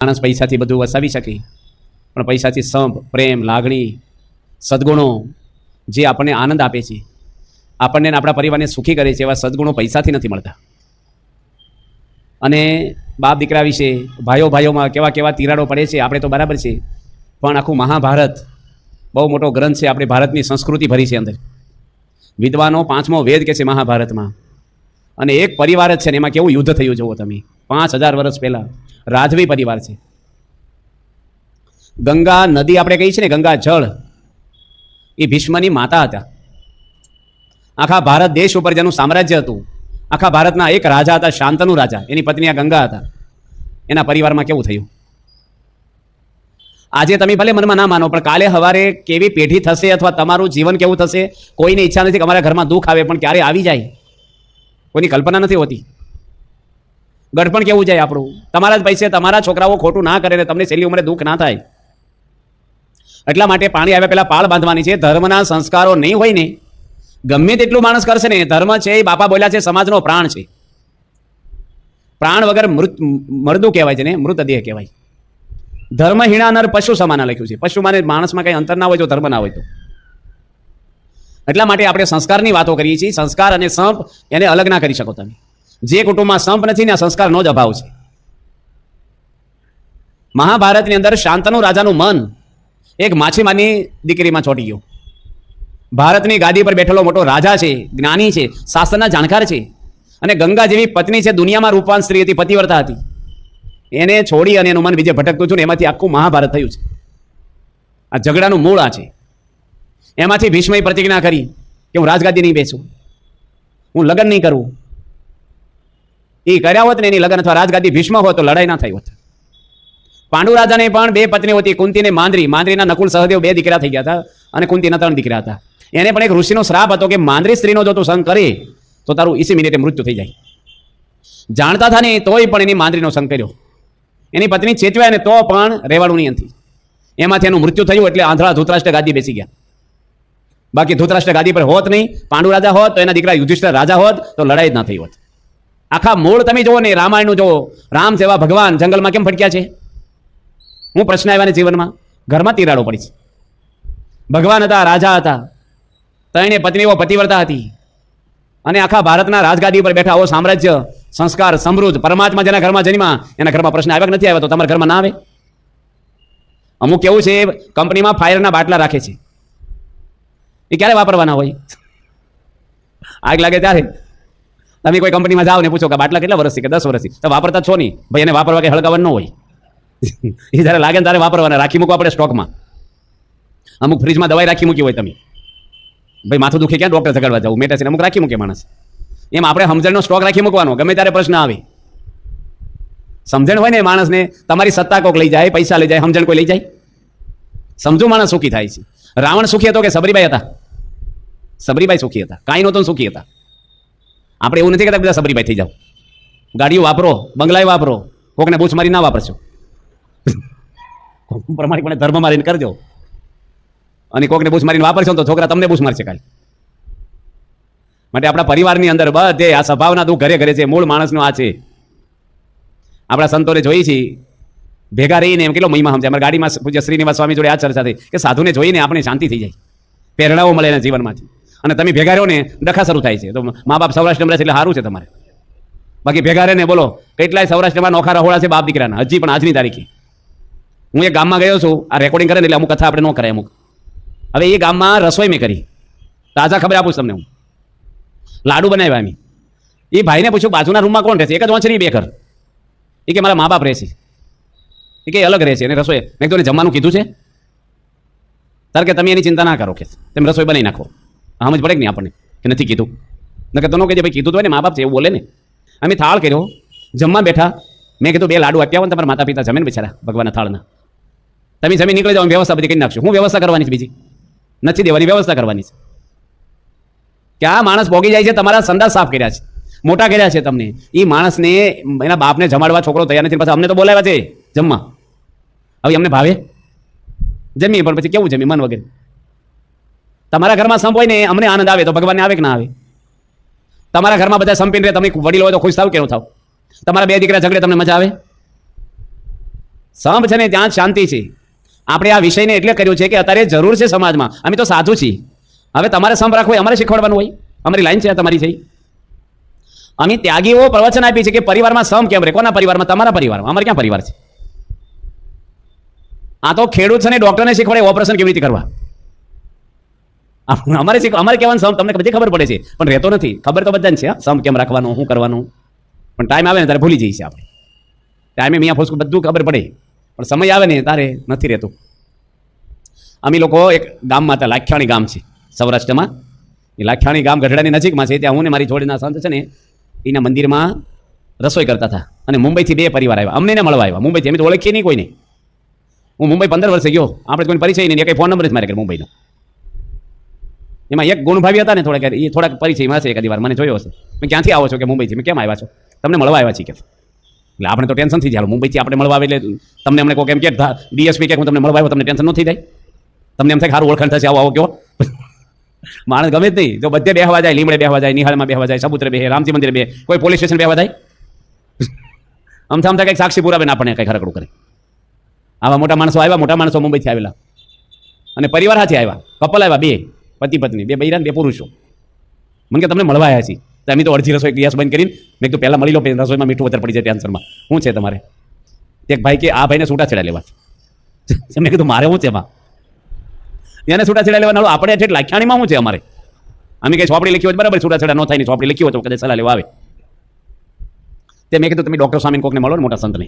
માણસ પૈસાથી બધું વસાવી શકે, પણ પૈસાથી સંપ, પ્રેમ, લાગણી, સદગુણો જે આપણને આનંદ આપે છે, આપણને આપણા પરિવારને સુખી કરે છે, એવા સદગુણો પૈસાથી નથી મળતા. અને બાપ દીકરા વિશે, ભાઈઓ ભાઈઓમાં કેવા કેવા તિરાડો પડે છે, આપણે તો બરાબર છે, પણ આખું મહાભારત બહુ મોટો ગ્રંથ છે, આપણે ભારતની સંસ્કૃતિ ભરી છે અંદર. વિદ્વાનો 5મો વેદ કે છે મહાભારતમાં. અને એક પરિવાર જ છે ને એમાં કેવું યુદ્ધ થયું જુઓ તમે. 5000 વર્ષ પહેલા રાજવી પરિવાર છે. ગંગા નદી આપણે કહી છે ને, ગંગા જળ, એ ભીષ્મની માતા હતા. આખા ભારત દેશ ઉપર જેનું સામ્રાજ્ય હતું, આખા ભારતના એક રાજા હતા, શાંતનુ રાજા, એની પત્ની આ ગંગા હતા. એના પરિવારમાં કેવું થયું? આજે તમે ભલે મનમાં ના માનો, પણ કાલે સવારે કેવી પેઢી થશે અથવા તમારું જીવન કેવું થશે, કોઈની ઈચ્છા નથી કે અમારા ઘરમાં દુઃખ આવે, પણ ક્યારે આવી જાય કોઈની કલ્પના નથી હોતી. ગઢપણ કેવું જાય આપણું, તમારા જ પૈસે તમારા છોકરાઓ ખોટું ના કરે ને તમને છેલ્લી ઉંમરે દુઃખ ના થાય. એટલા માટે પાણી આવ્યા પહેલા પાળ બાંધવાની છે. ધર્મના સંસ્કારો નહીં હોય ને, ગમે તેટલું માણસ કરશે ને, ધર્મ છે એ બાપા બોલ્યા છે સમાજનો પ્રાણ છે. પ્રાણ વગર મરદું કહેવાય છે ને, મૃતદેહ કહેવાય. ધર્મ હીણા નર પશુ સમાના લખ્યું છે. પશુમાં માણસમાં કંઈ અંતર ના હોય તો ધર્મ ના હોય તો. એટલા માટે આપણે સંસ્કારની વાતો કરીએ છીએ. સંસ્કાર અને સંપ એને અલગ ના કરી શકો તમે. જે કુટુંબમાં સંપ નથી ને, આ સંસ્કારનો જ અભાવ છે. મહાભારતની અંદર શાંતનુ રાજાનું મન એક માછીમારની દીકરીમાં ચોંટી ગયું. ભારતની ગાદી પર બેઠેલો મોટો રાજા છે, જ્ઞાની છે, શાસ્ત્રના જાણકાર છે, અને ગંગા જેવી પત્ની છે, દુનિયામાં રૂપવાન સ્ત્રી હતી, પતિવ્રતા હતી. એને છોડી અને એનું મન બીજે ભટકતું હતું ને, એમાંથી આખું મહાભારત થયું છે. આ ઝઘડાનું મૂળ આ છે. એમાંથી ભીષ્મએ પ્રતિજ્ઞા કરી કે હું રાજગાદી નહીં બેસું, હું લગ્ન નહીં કરું. એ કર્યા હોત ને એની લગ્ન અથવા રાજગાદી ભીષ્મ હોત તો લડાઈ ના થઈ હોત. પાંડુ રાજાને પણ 2 પત્નીઓ હતી, કુંતી ને માંદ્રી. માંદ્રીના નકુલ સહદેવ 2 દીકરા થઈ ગયા હતા અને કુંતીના 3 દીકરા હતા. એને પણ એક ઋષિનો શ્રાપ હતો કે માંદ્રી સ્ત્રીનો જો તું સંગ કરે તો તારું 20 મિનિટે મૃત્યુ થઈ જાય. જાણતા હતા ને તોય પણ એની માંદ્રીનો સંગ કર્યો. એની પત્ની ચેતવાય ને તો પણ રેવાડું નહીં હતી. એમાંથી એનું મૃત્યુ થયું એટલે આંધળા ધૃતરાષ્ટ્ર ગાદી બેસી ગયા. બાકી ધૃતરાષ્ટ્ર ગાદી પર હોત નહીં, પાંડુ રાજા હોત તો એના દીકરા યુધિષ્ઠિર રાજા હોત તો લડાઈ જ ના થઈ હોત. આખા મૂળ તમે જુઓ ને, રામાયણનું જુઓ. રામ જેવા ભગવાન જંગલમાં કેમ ફટક્યા છે? હું પ્રશ્ન આવ્યા ને જીવનમાં, ઘરમાં તિરાડો પડી છે. ભગવાન હતા, રાજા હતા, 3 પત્નીઓ પતિવ્રતા હતી, અને આખા ભારતના રાજગાદી પર બેઠા. આવો સામ્રાજ્ય, સંસ્કાર, સમૃદ્ધ, પરમાત્મા જેના ઘરમાં જન્મા એના ઘરમાં પ્રશ્ન આવ્યા કે નથી આવ્યા? તો તમારા ઘરમાં ના આવે. અમુક કેવું છે, કંપનીમાં ફાયરના બાટલા રાખે છે. એ ક્યારે વાપરવાના હોય? આગ લાગે ત્યારે. તમે કોઈ કંપનીમાં જાઓ ને પૂછો કે બાટલા કેટલા વર્ષથી, કે 10 વર્ષથી, તો વાપરતા છો નહીં ભાઈ. એને વાપરવા કે હળગાવવાનું ન હોય. એ જ્યારે લાગે ને ત્યારે વાપરવાના. રાખી મૂકવા પડે સ્ટોકમાં. અમુક ફ્રીજમાં દવાઈ રાખી મૂકી હોય તમે, ભાઈ માથું દુખે ક્યાં ડોક્ટર જગાડવા જવું, મેટાસીને અમુક રાખી મૂકે માણસ. એમ આપણે સમજણનો સ્ટોક રાખી મૂકવાનો, ગમે ત્યારે પ્રશ્ન આવે. સમજણ હોય ને માણસને, તમારી સત્તા કોક લઈ જાય, પૈસા લઈ જાય, સમજણ કોઈ લઈ જાય? સમજુ માણસ સુખી થાય છે. રાવણ સુખી હતો કે સબરીબાઈ હતા? સબરીબાઈ સુખી હતા. કાંઈ નહોતું, સુખી હતા. આપણે એવું નથી કહેતા બધા સબરીબાઈ થઈ જાઓ. ગાડીઓ વાપરો, બંગલાઓ વાપરો, કોકને બૂચ મારી ના વાપરશો. પ્રમાણિકપણે ધર્મ મારીને કરજો. અને કોકને બૂચ મારીને વાપરશો તો છોકરા તમને બૂચ મારશે કાલે. માટે આપણા પરિવારની અંદર બધે આ સ્વભાવના દુઃખ ઘરે ઘરે છે. મૂળ માણસનો આ છે. આપણા સંતોને જોઈએ છીએ ભેગા રહીને એમ કેટલો મહિમા સમજાય. અમારા ગાડીમાં પૂજ્ય શ્રીનિવાસ સ્વામી જોડે આ ચર્ચા થઈ કે સાધુને જોઈને આપણે શાંતિ થઈ જાય, પ્રેરણાઓ મળે એના જીવનમાંથી. અને તમે ભેગા રહો ને, ડખા શરૂ થાય છે. તો મા બાપ સૌરાષ્ટ્રમાં રહે એટલે સારું છે તમારે. બાકી ભેગા રહે ને બોલો, કેટલાય સૌરાષ્ટ્રમાં નોખા રહોળા છે બાપ દીકરાના, હજી પણ આજની તારીખે. હું એક ગામમાં ગયો છું, આ રેકોર્ડિંગ કરે ને એટલે અમુક કથા આપણે ન કરાય અમુક. હવે એ ગામમાં રસોઈ મેં કરી, તાજા ખબર આપું તમને હું. લાડુ બનાવ્યા એમ. એ ભાઈને પૂછ્યું બાજુના રૂમમાં કોણ રહે છે? એક જ વાંચરી 2 ઘર. એ કે મારા મા બાપ રહે છે. એ કે અલગ રહે છે અને રસોઈ. મેં તો જમવાનું કીધું છે? તાર કે તમે એની ચિંતા ના કરો, કે તમે રસોઈ બનાવી નાખો. સમજ પડે કે નહીં આપણને કે નથી કીધું? ન કે તો કે ભાઈ કીધું તો હોય ને, મા બાપ છે એવું બોલે ને. અમે થાળ કર્યો, જમવા બેઠા, મેં કીધું 2 લાડુ આપ્યા હોય ને, તમારા માતા પિતા જમે ને બિચારા ભગવાનના થાળના. તમે જમીન નીકળી જાઓ, વ્યવસ્થા બધી કરી નાખશું. હું વ્યવસ્થા કરવાની છે? બીજી નથી દેવાની, વ્યવસ્થા કરવાની છે. ક્યાં માણસ ભોગી જાય છે? તમારા સંદાસ સાફ કર્યા છે, મોટા કર્યા છે તમને. એ માણસને એના બાપને જમાડવા છોકરો તૈયાર નથી, પછી અમને તો બોલાવ્યા છે જમવા. હવે અમને ભાવે જમી, પણ પછી કેવું જમી? મન વગેરે. તમારા ઘરમાં સંપ હોય ને, અમને આનંદ આવે તો ભગવાનને આવે કે ના આવે? તમારા ઘરમાં બધા સંપીને રહે, તમે વડીલ હોય તો ખુશ થાવ કે ન થાવ? તમારા 2 દીકરા ઝઘડે તમને મજા આવે? સંપ છે ને ત્યાં જ શાંતિ છે. આપણે આ વિષયને એટલે કર્યો છે કે અત્યારે જરૂર છે સમાજમાં. અમે તો સાધુ છીએ. હવે તમારે સંપ રાખવો હોય અમારે શીખવાડવાનું હોય. અમારી લાઈન છે તમારી છે. અમે ત્યાગીઓ પ્રવચન આપી છે કે પરિવારમાં સંપ કેમ રહે. કોના પરિવારમાં? તમારા પરિવારમાં. અમારે ક્યાં પરિવાર છે? આ તો ખેડૂત છે ને ડોક્ટરને શીખવાડે ઓપરેશન કેવી રીતે કરવા. અમારે કહેવાનું સંપ તમને બધી ખબર પડે છે પણ રહેતો નથી. ખબર તો બધાને છે સંપ કેમ રાખવાનું, શું કરવાનું, પણ ટાઈમ આવે ને ત્યારે ભૂલી જઈએ છીએ આપણે. ટાઈમે મિયા ફોસકું બધું ખબર પડે પણ સમય આવે ને તારે નથી રહેતું. અમે લોકો એક ગામમાં હતા, લાખિયાણી ગામ છે સૌરાષ્ટ્રમાં. એ લાખિયાણી ગામ ગઢડાની નજીકમાં છે. ત્યાં હું ને મારી જોડેના સંત છે ને એના મંદિરમાં રસોઈ કરતા હતા અને મુંબઈથી 2 પરિવાર આવ્યા. અમને ને મળવા આવ્યા મુંબઈથી. અમે તો ઓળખીએ નહીં કોઈને. હું મુંબઈ 15 વર્ષે ગયો, આપણે કોઈ પરિચય નહીં, એક ફોન નંબર જ મારે કે મુંબઈનો. એમાં એક ગુણભાવી હતા ને થોડાક પરિચય મળશે એકાદી વાર મને જોયો હશે. મેં ક્યાંથી આવો છો કે મુંબઈથી. મેં કેમ આવ્યા છો? તમને મળવા આવ્યા છીએ કે. એટલે આપણે તો ટેન્શન થઈ જાય મુંબઈથી આપણે મળવા આવે એટલે તમને અમને કોઈ એમ કે ડીએસપી કે હું તમને મળવા આવ્યો તમને ટેન્શન ન થઈ જાય? તમને એમ થાય સારું ઓળખાણ થશે આવો કયો માણસ ગમે જ નહીં. જો બધે બેહવા જાય, લીમડે બેહવા જાય, નિહાળમાં બેહવા જાય, સબુત્રે બેહે, રામજી મંદિરે બે, કોઈ પોલીસ સ્ટેશન બેહવા જાય. અમથા કંઈક સાક્ષી પુરાવે ના આપણે કંઈક હરકડું કરે. આવા મોટા માણસો આવ્યા, મોટા માણસો મુંબઈથી આવેલા અને પરિવાર સાથે આવ્યા. કપલ આવ્યા, 2 પતિ પત્ની, 2 બૈરા 2 પુરુષો. મને કે તમને મળવા આવ્યા છીએ. તો અમે તો અડધી રસોઈ ગેસ બંધ કરીને મેં તો પહેલાં મળી લો, રસોઈમાં મીઠું વધારે પડી જાય ટેન્શનમાં. શું છે તમારે? એક ભાઈ કે આ ભાઈને છૂટાછેડા લેવા છે. મેં કીધું મારે શું છે એમાં? એને છૂટાછેડા લેવાના આપણે એટલે લાખિયાણીમાં શું છે અમારે? અમે કંઈ ચોપડી લખી હોય બરાબર, છૂટાછેડા ન થાય ને ચોપડી લખી હોય તો કદાચ સલાહ લેવા આવે. તે મેં કીધું તમે ડૉક્ટર સ્વામીને કોકને મળો ને, મોટા સંતને.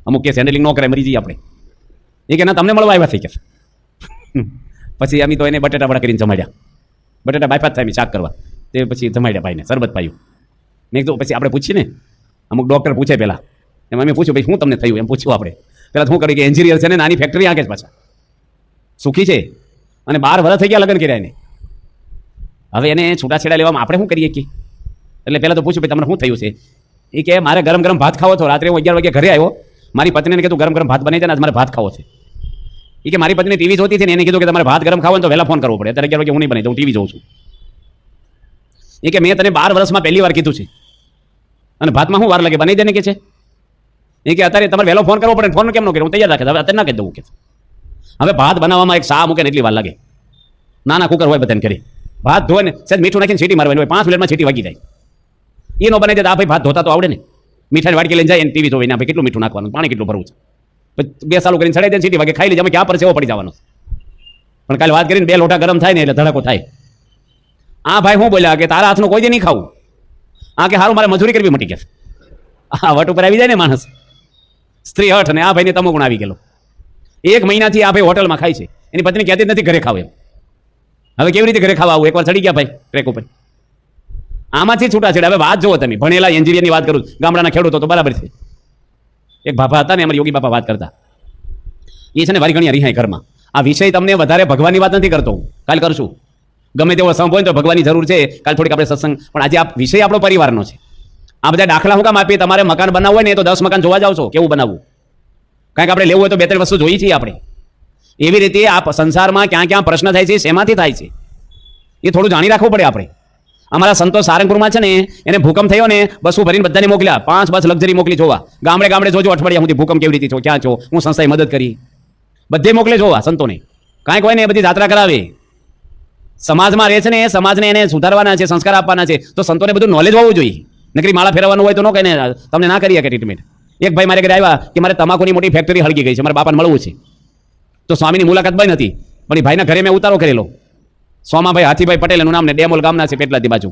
અમુક કેસ હેન્ડલિંગ ન કરે, મરી જઈએ આપણે. એ કે ના તમને મળવા આવ્યા થઈ કે. પછી અમે તો એને બટેટા વડા કરીને જમાડ્યા. બટેટા બાયપાસ થાય શાક કરવા. તે પછી જમાડ્યા ભાઈને, શરબત પાયું. મેં કીધું પછી આપણે પૂછીએ ને, અમુક ડૉક્ટર પૂછે પહેલાં. એમાં અમે પૂછ્યું ભાઈ શું તમને થયું એમ પૂછ્યું આપણે. પહેલાં શું કરી કે એન્જિનિયર છે ને નાની ફેક્ટરી આંકે જ પાછા સુખી છે અને 12 વર્ષ થઈ ગયા લગ્ન કર્યા એને. હવે એને છૂટાછેડા લેવામાં આપણે શું કરીએ કે? એટલે પહેલાં તો પૂછ્યું ભાઈ તમને શું થયું છે? એ કે મારે ગરમ ગરમ ભાત ખાવો હતો. રાત્રે હું 11 વાગે ઘરે આવ્યો, મારી પત્નીને કીધું ગરમ ગરમ ભાત બનાવી દે ને, આજ મારે ભાત ખાવો છે. એ કે મારી પત્ની ટીવી જોતી હતી ને એને કીધું કે તમારે ભાત ગરમ ખાવો તો વહેલા ફોન કરવો પડે. અત્યારે 11 વાગે હું નહીં બનાવી દઉં, ટીવી જોઉં છું. એ કે મેં તને 12 વર્ષમાં પહેલી વાર કીધું છે અને ભાતમાં શું વાર લાગે, બનાવી દે ને કે છે. એ કે અત્યારે તમારે વહેલો ફોન કરવો પડે, ફોન કેમ ન કર્યો? હું તૈયાર રાખે, હવે અત્યારે ના કહી દઉં કે. હવે ભાત બનાવવામાં એક શા મૂકે ને એટલી વાર લાગે. નાના કુકર હોય બધાને કરી ભાત ધોય ને સહેજ મીઠું નાખીને સીટી મારવાની હોય, 5 મિનિટમાં સીટી વાગી જાય. એ નો બનાવી દે. આ ભાઈ ભાત ધોતા તો આવડે ને. મીઠાની વાડકી લઈને જાય અને ટીવી જોઈને ભાઈ કેટલું મીઠું નાખવાનું, પાણી કેટલું ભરવું છે. પછી 2 ચાલુ કરીને ચડાઈ દે, સીટી વાગે ખાઈ લીધે. અમે ક્યાં પર સેવો પડી જવાનો. પણ કાલે વાત કરીને 2 લોટા ગરમ થાય ને એટલે ધડાકો થાય. આ ભાઈ શું બોલ્યા કે તારા હાથનું કોઈ દે નહીં ખાવું. આ કે સારું મારે મજૂરી કરવી મટી ગયા. આ વટ ઉપર આવી જાય ને માણસ, સ્ત્રી હઠ, અને આ ભાઈને તમો ગુણ આવી ગયેલો. 1 મહિનાથી આ ભાઈ હોટલમાં ખાય છે. એની પત્ની કહેતી જ નથી ઘરે ખાવ એમ. હવે કેવી રીતે ઘરે ખાવા આવું? એકવાર ચડી ગયા ભાઈ ટ્રેક ઉપર. આમાંથી છૂટાછેડા. હવે વાત જુઓ તમે, ભણેલા એન્જિનિયરની વાત કરું, ગામડાના ખેડૂતો તો બરાબર છે. એક બાપા હતા ને અમારા યોગી બાપા વાત કરતા. એ છે ને વારી ઘણી રિહાય ઘરમાં. આ વિષય તમને વધારે ભગવાનની વાત નથી કરતો, કાલ કરશું. ગમે તેવો સંપ હોય તો ભગવાનની જરૂર છે, કાલ થોડીક આપણે સત્સંગ. પણ આજે આ વિષય આપણો પરિવારનો છે. આ બધા દાખલા હું કામ આપીએ? તમારે મકાન બનાવવું હોય ને તો 10 મકાન જોવા જાવ છો કેવું બનાવવું. કારણ કે આપણે લેવું હોય તો 2-3 વસ્તુ જોઈએ છીએ આપણે. એવી રીતે આ સંસારમાં ક્યાં ક્યાં પ્રશ્ન થાય છે, શેમાંથી થાય છે, એ થોડું જાણી રાખવું પડે આપણે. અમારા સંતો સારંગપુરમાં છે ને એને ભૂકંપ થયો ને બસો ભરીને બધાને મોકલ્યા, 5 બસ લક્ઝરી મોકલી જોવા. ગામડે ગામડે જોજો અઠવાડિયા સુધી ભૂકંપ કેવી રીતે છો, ક્યાં છો, હું સંસ્થાએ મદદ કરી, બધે મોકલે જોવા સંતોને. કાંઈક હોય ને એ બધી જાત્રા કરાવે. સમાજમાં રહે છે ને, એ સમાજને એને સુધારવાના છે, સંસ્કાર આપવાના છે, તો સંતોને બધું નોલેજ હોવું જોઈએ. નકરી માળા ફેરવવાનું હોય તો ન કહીને તમને ના કરી શકે ટ્રીટમેન્ટ. એક ભાઈ મારે ઘરે આવ્યા કે મારે તમાકુની મોટી ફેક્ટરી હળગી ગઈ છે, મારા બાપાને મળવું છે. તો સ્વામીની મુલાકાત બંધ હતી, પણ એ ભાઈના ઘરે મેં ઉતારો કરેલો. સોમાભાઈ હાથીભાઈ પટેલ એનું નામ ને, ડેમોલ ગામના છે પેટલાથી બાજુ.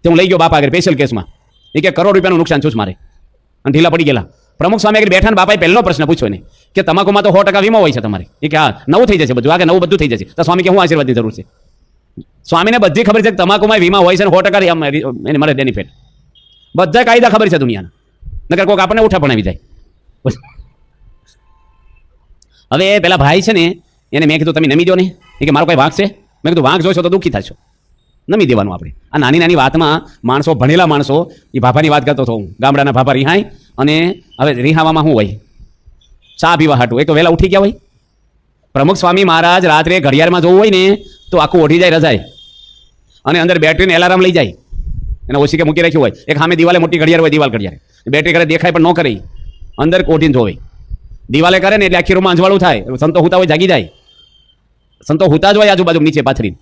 તે હું લઈ ગયો બાપા આગળ સ્પેશિયલ કેસમાં. એ કે કરોડ રૂપિયાનું નુકસાન છું મારે, અને ઢીલા પડી ગયેલા. પ્રમુખ સ્વામી આગળ બેઠા ને બાપાએ પહેલો પ્રશ્ન પૂછ્યો ને કે તમાકુમાં તો 100% વીમો હોય છે તમારે. એ કે હા, નવું થઈ જશે બધું, આગળ નવું બધું થઈ જશે. તો સ્વામી કે હું આશીર્વાદની જરૂર છે? સ્વામીને બધી ખબર છે કે તમાકુમાં વીમા હોય છે ને 100% એને મળે બેનિફિટ. બધા કાયદા ખબર છે દુનિયાના, નકર કોઈક આપણને ઉઠા ભણાવી જાય. હવે પેલા ભાઈ છે ને એને મેં કીધું તમે નમી દો ને. એ કે મારો કોઈ વાંક છે? મેં કીધું વાંક જોશો તો દુઃખી થશો, નમી દેવાનું આપણે. આ નાની નાની વાતમાં માણસો, ભણેલા માણસો, એ ભાભાની વાત કરતો હતો હું, ગામડાના ભાભા રિહાય. અને હવે રિહાવામાં શું હોય? ચા પીવા હાટું એક તો વહેલા ઉઠી ગયા હોય. પ્રમુખ સ્વામી મહારાજ રાત્રે ઘડિયાળમાં જોવું હોય ને તો આખું ઓઢી જાય રજાય, અને અંદર બેટરીને એલાર્મ લઈ જાય. એને ઓછી કે મૂકી રાખ્યું હોય. એક સામે દિવાલે મોટી ઘડિયાળ હોય, દિવાલ ઘડિયાળ, બેટરી કરે દેખાય પણ ન કરે, અંદર ઓઢીને જોવે. દિવાલે કરે ને એટલે આખી રૂમમાં અંજવાળું થાય. સંતો હુતા હોય જાગી જાય. સંતો હુતા જ હોય આજુબાજુ નીચે પાથરી.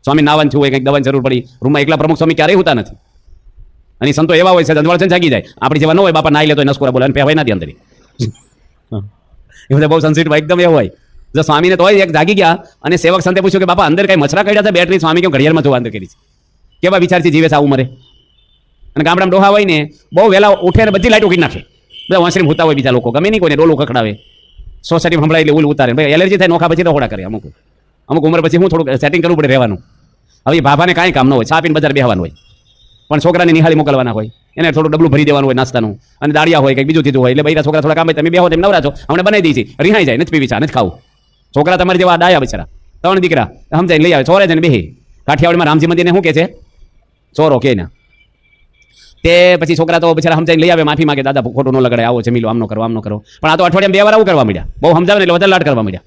સ્વામી નાવાનું છું હોય, કંઈક દવાની જરૂર પડી, રૂમમાં એકલા પ્રમુખ સ્વામી ક્યારેય હોતા નથી. અને સંતો એવા હોય છે અંજવાળ છે જાગી જાય. આપણી જેવા ન હોય, બાપા નાઈ લેતો નસકોરા બોલે પહેવાય નથી અંદર. એ બધા બહુ સંસીટમાં એકદમ એવું હોય. જો સ્વામીને તો એક જાગી ગયા અને સેવક સંતે પૂછ્યું કે બાપા અંદર કઈ મચ્છરા કર્યા છે બેટરી? સ્વામી કેમ ઘડિયાળમાં જોવા અંદર કરી છે? કેવા વિચારથી જીવે છે આવું મરે? અને ગામડામાં ડોહા હોય ને બહુ વહેલા ઉઠે ને બધી લાઈટ ઉગી નાખે. બધા વાંસળી હોતા હોય બીજા લોકો, ગમે નહીં કોઈને ડોલું ખખડાવે. સોસાયટી સંભળાય એટલે ઉલ ઉતારે. ભાઈ એલર્જી થાય નોખા પછી રખોડા કરે. અમુક ઉંમર પછી હું થોડુંક સેટિંગ કરવું પડે રહેવાનું. હવે ભાભાને કાંઈ કામ ન હોય, છાપીને બજાર બેહવાનું હોય, પણ છોકરાને નિહાળી મોકલવાના હોય, એને થોડું ડબલું ભરી દેવાનું હોય નાસ્તાનું, અને દાળિયા હોય કંઈક બીજું ચીજું હોય. એટલે બૈરા છોકરા થોડા કામ હોય, તમે બેહો તેમ નવરા છો, હમણાં બનાવી દઈ છે, રિહાઈ જાય, નથી પીવી ચા, નથી ખાવું. છોકરા તમારી જેવા ડાયા બિચારા, 3 દીકરા સમજાય લઈ આવે, ચોરે છે ને બેહે. કાઠિયાવાડમાં રામજી મંદિરને શું કે છે? ચોરો કે ના. તે પછી છોકરા તો બિચારા સમજાઈને લઈ આવે, માફી માંગે, દાદા ખોટું ન લગાડે, આવો જમી લો, આમનો કરો, આમનો કરો. પણ આ તો અઠવાડિયામાં 2 વાર આવું કરવા માંડ્યા. બહુ સમજાવે ને એટલે વધારે લાડ કરવા માંડ્યા.